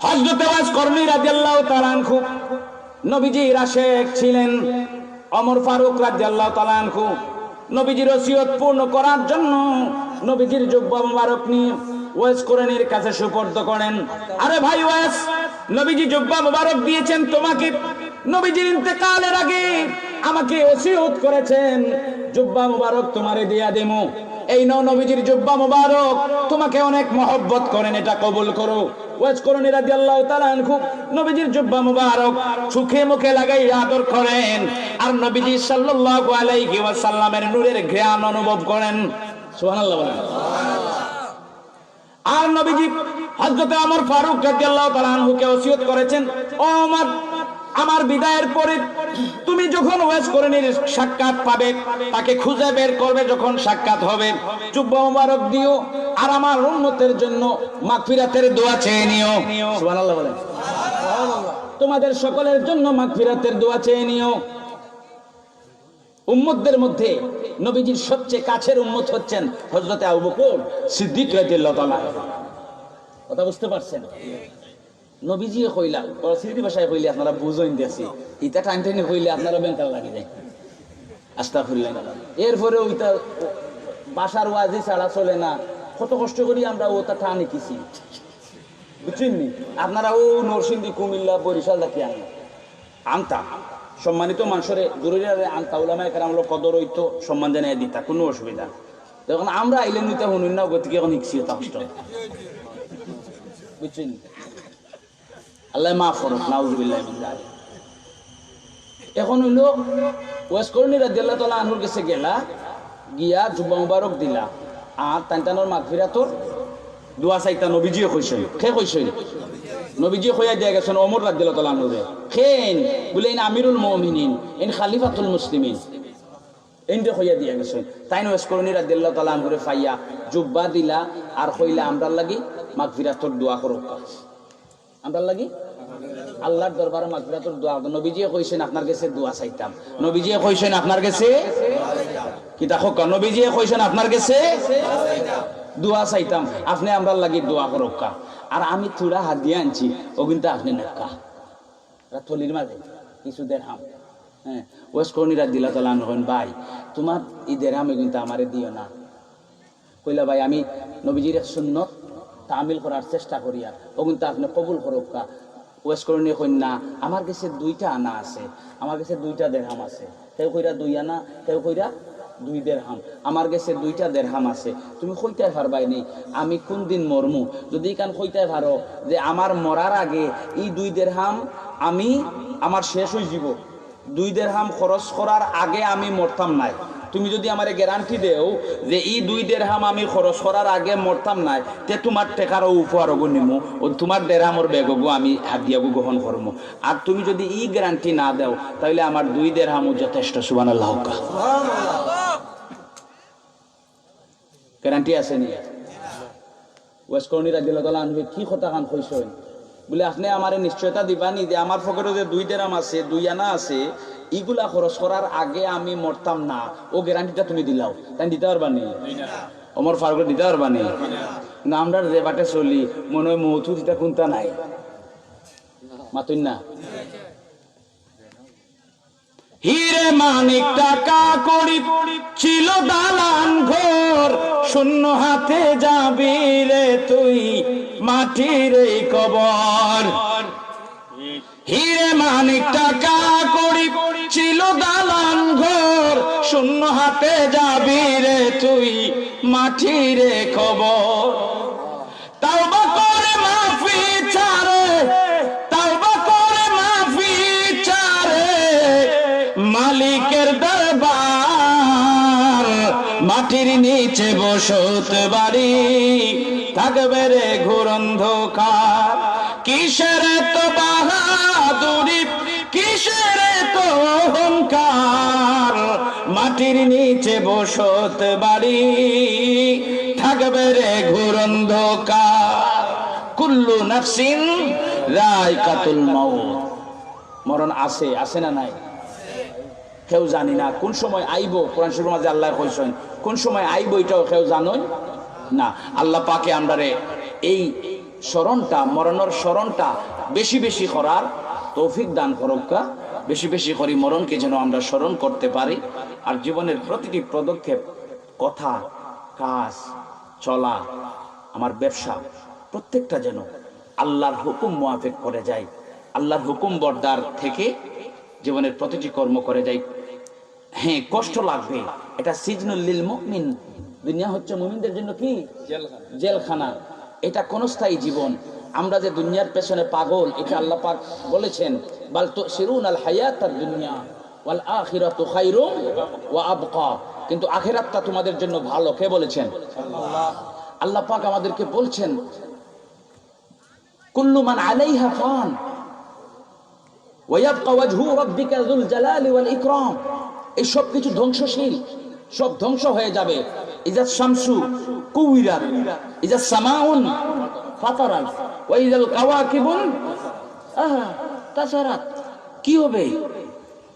হযরত ওয়াস করনী রাদিয়াল্লাহু তাআলা আনহু নবীজির আশিক ছিলেন ওমর ফারুক রাদিয়াল্লাহু তাআলা আনহু নবীজির ওসিয়ত পূর্ণ করার জন্য নবীজির জুব্বা মোবারক নিয়ে ওয়াস করণীর কাছে সুপর্দ করেন আরে ভাই ওয়াস নবীজি জুব্বা মোবারক দিয়েছেন তোমাকে নবীজির ইন্তেকালের আগে আমাকে ওসিয়ত করেছেন জুব্বা মোবারক তোমারে দিয়া দেমু এই নাও নবীজির জুব্বা মোবারক তোমাকে অনেক মহব্বত করেন এটা কবুল করো ওয়াজ করণী রাদিয়াল্লাহু তাআলা আনহু নবীজির জুব্বা মোবারক চোখে মুখে লাগাই আদর করেন আর নবীজি সাল্লাল্লাহু আলাইহি ওয়াসাল্লামের নূরের ঘ্রাণ অনুভব করেন সুবহানাল্লাহ বলেন আর নবীজি হযরত ওমর ফারুক রাদিয়াল্লাহু তাআলা আনহুকে ওসিয়ত করেছেন ও ওমর আমার বিদায়ের পরে তুমি যখন ওয়াজ করণীর সাক্ষাৎ পাবে তাকে খুঁজে বের করবে যখন সাক্ষাৎ হবে জুব্বা মোবারক দিও আর আমার উম্মতের জন্য মাগফিরাতের দোয়া চেয়ে নিও সুবহানাল্লাহ বলেন সুবহানাল্লাহ তোমাদের সকলের জন্য মাগফিরাতের দোয়া চেয়ে নিও উম্মতদের মধ্যে নবীজির সবচেয়ে কাছের উম্মত হচ্ছেন হযরত আবু বকর সিদ্দিক রাদিয়াল্লাহু তাআলা কথা বুঝতে পারছেন নবীজি কইলা সিদ্ধি ভাষায় কইলে আপনারা বুঝইন দিয়েছি ইটা টাইম টাইনে কইলে আপনারা বেঙ্কার লাগি যায় আস্তাগফিরুল্লাহ এরপরে ওইটা বাসার ওয়াজি ছাড়া চলে না কত কষ্ট করি আমরা ওটা টানে কিছি বুঝছেন নি আপনারা ও নরসিংদী কুমিল্লা বরিশাল দেখি আনতা সম্মানিত মানুষের দূরে আনতা উলামায়ে কেরাম লোক কদর হইতো সম্মান জানাই দিতা কোনো অসুবিধা তখন আমরা আইলেন নিতে শুনুন না গতিকে এখন শিখছি তা কষ্ট বুঝছেন আল্লাহ মাফ করুক নাউজুবিল্লাহ মিন যালিক এখন হইলো ওয়াজ করণী রাদিয়াল্লাহু তাআলা আনহুর কাছে গেলা গিয়া জুব্বা মোবারক দিলা আর তানটানোর মাগফিরাতর দোয়া চাইতা নবীজিও কইছেন কে কইছেন নবীজি কইয়া দিয়া গেছেন ওমর রাদিয়াল্লাহু তাআলা আনহুরে খেন বলে ইন আমিরুল মুমিনিন ইন খলিফাতুল মুসলিমিন এন্ডে কইয়া দিয়া গেছেন তাই ওয়াজ করণী রাদিয়াল্লাহু তাআলা আনহুরে ফাইয়া জুব্বা দিলা আর কইলা আমরার লাগি মাগফিরাতর দোয়া করুক আমরা লাগি আল্লাহর দরবারে মাগফিরাতের দোয়া নবীজি কইছেন আপনার কাছে দোয়া চাইতাম নবীজি কইছেন আপনার কাছে কি দেখো নবীজি কইছেন আপনার কাছে দোয়া চাইতাম আপনি আমরা লাগি দোয়া করুক আর আমি থোড়া হাত দিয়ে আনছি ও কিন্তু আপনি নাকা থলির মাঝে কিছু দেড়হাম হ্যাঁ ওয়াজ করণী রাদিয়াল্লাহু তাআলা আনহু ভাই তোমার এই দেড়হামে কিন্তু আমারে দিও না কইলা ভাই আমি নবীজির সুন্নাত তামিল করার চেষ্টা করিয়া ও কিন্তু আপনি কবুল করুক ওয়াজ করণীয় কন্যা আমার কাছে 2টা আনা আছে আমার কাছে 2টা দেড়হাম আছে কেউ কইরা 2 আনা কেউ কইরা 2 দেড়হাম আমার কাছে 2টা দেড়হাম আছে তুমি কইতে পারবাই নি আমি কোন দিন মরমু যদি কান কইতে পারো যে আমার মরার আগে এই 2 দেড়হাম আমি আমার শেষ হয়ে যাব 2 দেড়হাম খরচ করার আগে আমি মরতাম নাই তুমি যদি আমারে গ্যারান্টি দেও যে এই 2 দেড়হাম আমি খরচ করার আগে মরতাম নাই তে তোমার টাকার উপহার গো নিমু ও তোমার দেড়হামর বেগগো আমি হাদিয়াগো গ্রহণ করব আর তুমি যদি এই গ্যারান্টি না দাও তাহলে আমার 2 দেড়হামও যথেষ্ট সুবহানাল্লাহ সুবহানাল্লাহ গ্যারান্টি আছে নি ওয়াজ করণী রাদিয়াল্লাহু তাআলা আনহু কি কথা কান কইছেন বলে আপনি আমারে নিশ্চয়তা দিবানি যে আমার পকেটে যে 2 দেড়হাম আছে 2 আনা আছে ইগুলা খরচ করার আগে আমি মরতাম না ও গ্যারান্টিটা তুমি দিলাও তাই দিতে পারবানি ওমর ফারুক দিতে পারবানি না আমরা যে বাটে চলি মনে হয় মৌথু দিতে কোনটা নাই মাতুন না হিরে মানিক টাকা করি ছিল দালান ঘর শূন্য হাতে যাবি রে তুই মাটির এই কবর হিরে মানিক টাকা কড়ি ছিল দালান ঘর, শূন্য হাতে যাবি রে তুই মাটির খবর। তাওবা করে মাফি চারে, তাওবা করে মাফি চারে, মালিকের দরবার মাটির নিচে বসত বাড়ি, থাকবে রে ঘোর অন্ধকার। কিসের তো বাহাদুরি, কিসের তো অহংকার, মাটির নিচে বসত বাড়ি, থাকবে রে ঘোর অন্ধকার। কুল্লু নাফসিন যায়কাতুল মাউত, মরণ আছে, আছে না নাই? কেউ জানি না কোন সময় আইব। কোরআন শরীফের মাঝে আল্লাহ কইছেন কোন সময় আইব এটাও কেউ জানোই না। আল্লাহ পাকে আমরারে এই স্মরণটা, মরণের স্মরণটা বেশি বেশি করার তৌফিক দান করুকা। বেশি বেশি করি মরণকে যেন আমরা স্মরণ করতে পারি। আর জীবনের প্রতিটি পদক্ষেপ, কথা, কাজ, চলা, আমার ব্যবসা, প্রত্যেকটা যেন আল্লাহর হুকুম মুআফিক করে যায়, আল্লাহর হুকুম বরদার থেকে জীবনের প্রতিটি কর্ম করে যায়। হ্যাঁ, কষ্ট লাগবে, এটা সিজনুল লিল মুমিন। দুনিয়া হচ্ছে মুমিনদের জন্য কি জেলখানা। এটা ক্ষণস্থায়ী জীবন। আমরা যে দুনিয়ার পেছনে পাগল, এটা আল্লাহ পাক বলেছেন, বাল তুসিরুনাল হায়াতাদ দুনিয়া ওয়াল আখিরাতু খায়রুম ওয়া আবকা। কিন্তু আখিরাতটা তোমাদের জন্য ভালো। কে বলেছেন? আল্লাহ পাক আমাদেরকে বলছেন, কুল্লু মান আলাইহা ফান ওয়া ইয়াবকা ওয়াজহু রাব্বিকা যুল জালালি ওয়াল ইকরাম। এই সব কিছু ধ্বংসশীল, সব ধ্বংস হয়ে যাবে। ইজা শামসু কুবিরাত, ইজা সামাউন ফাতারাত, ওয়া ইজাল কাওয়াকিবুন তাসারাত। কি হবে?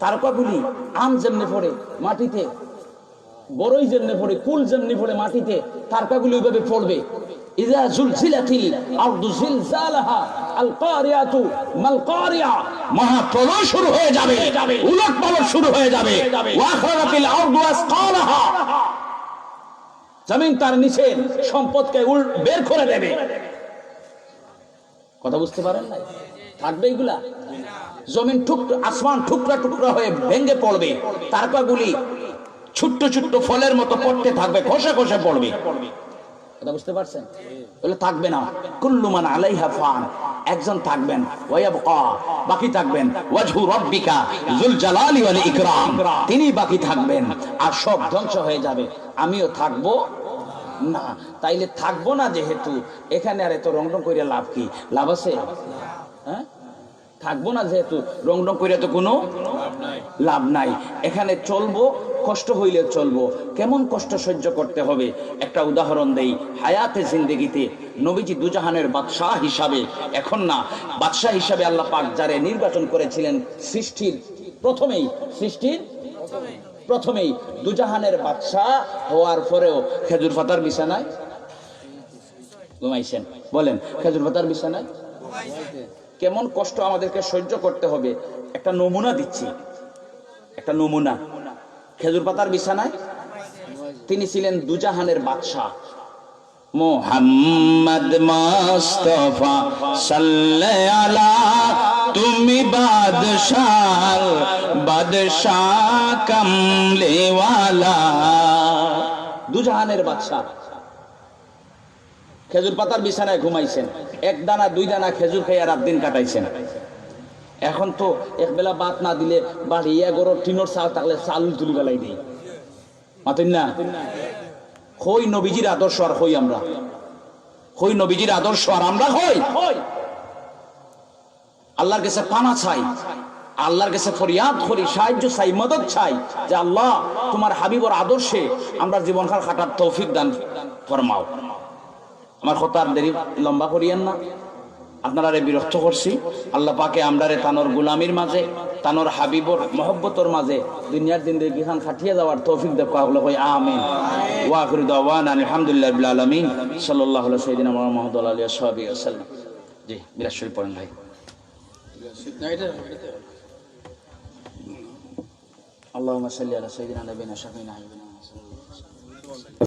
তারকাগুলি আম যেমনে পড়ে মাটিতে, বড়ই যেমনে পড়ে, কুল যেমনে পড়ে মাটিতে, তারকাগুলি ওইভাবে পড়বে। ইজা জুলজিলাতিল আরদু জিলজালাহা আল কারিয়াতু মাল কারিয়া। মহাপ্রলয় শুরু হয়ে যাবে, উলটপালট শুরু হয়ে যাবে। ওয়া আখরাতিল আরদু আসকালাহা, জমিন তার নিচে সম্পদকে বের করে দেবে। কথা বুঝতে পারেন না? থাকবে এগুলা? জমিন টুকরা, আসমান টুকরা টুকরা হয়ে ভেঙে পড়বে। তারকাগুলি ছোট্ট ছোট্ট ফলের মতো পড়তে থাকবে, খসে খসে পড়বে। কথা বুঝতে পারছেন? বলে থাকবে না। কুল্লু মান আলাইহা ফান, একজন থাকবেন, ওয়া ইয়াবকা, বাকি থাকবেন, ওয়াজহু রাব্বিকা যুল জালালি ওয়াল ইকরাম, তিনি বাকি থাকবেন। আর সব ধ্বংস হয়ে যাবে, আমিও থাকবো না। তাইলে থাকবো না যেহেতু, এখানে আর এত রং রং করে লাভ কি? লাভ আছে? হ্যাঁ, থাকবো না যেহেতু, রং রং করে তো কোনো লাভ নাই। এখানে চলবো, কষ্ট হইলে চলবো। কেমন কষ্ট সহ্য করতে হবে একটা উদাহরণ দেই। হায়াতে জিন্দেগিতে নবীজি দুজাহানের বাদশাহ হিসাবে, এখন না, বাদশাহ হিসাবে আল্লাহ পাক যারে নির্বাচন করেছিলেন সৃষ্টির প্রথমেই দুজাহানের বাদশাহ হওয়ার পরেও খেজুর পাতার বিছানায় ঘুমাইছেন। বলেন, খেজুর পাতার বিছানায় কেমন কষ্ট আমাদেরকে সহ্য করতে হবে। একটা নমুনা দিচ্ছি, একটা নমুনা। খেজুর পাতার বিছানায় তিনি ছিলেন দুজাহানের বাদশাহ। মুহাম্মদ মুস্তাফা সাল্লাল্লাহু আলা, তুমি বাদশাহ কামলেওয়ালা। দুজাহানের বাদশাহ খেজুর পাতার বিছানায় ঘুমাইছেন। এক দানা দুই দানা খেজুর খাইয়া রাত দিন কাটাইছেন। এখন তো এক বেলা ভাত না দিলে বাড়ি এগোর টিনোর চাল থাকলে চাল তুলি বেলাই দিই মাতেন না। হই নবীজির আদর্শ আর হই আমরা, হই নবীজির আদর্শ আর আমরা হই। আল্লাহর কাছে পানা চাই, আল্লাহর কাছে ফরিয়াদ করি, সাহায্য চাই, মদত চাই যে আল্লাহ তোমার হাবিবর আদর্শে আমরা জীবনকাল কাটার তৌফিক দান ফরমাও। আমার কথা আর দেরি লম্বা করিয়েন না, আপনারা বিরক্ত করছি। আল্লাহ পাকে আমরারে তানোর গুলামির মাঝে, তানোর হাবিবর মহব্বতর মাঝে দুনিয়ার জিন্দেগি খান খাটিয়ে যাওয়ার তৌফিক দেব। কাহলে কই আমিন। ওয়া আখিরু দাওয়ানা আলহামদুলিল্লাহি রাব্বিল আলামিন। সাল্লাল্লাহু আলা সাইয়্যিদিনা মুহাম্মদ ওয়া আলিহি ওয়া সাহবিহি ওয়াসাল্লাম। জি, বিলাস শরীফ পড়েন ভাই। আল্লাহুম্মা সাল্লি আলা সাইয়্যিদিনা নাবিয়িনা শাফিঈনা হাবিবিনা।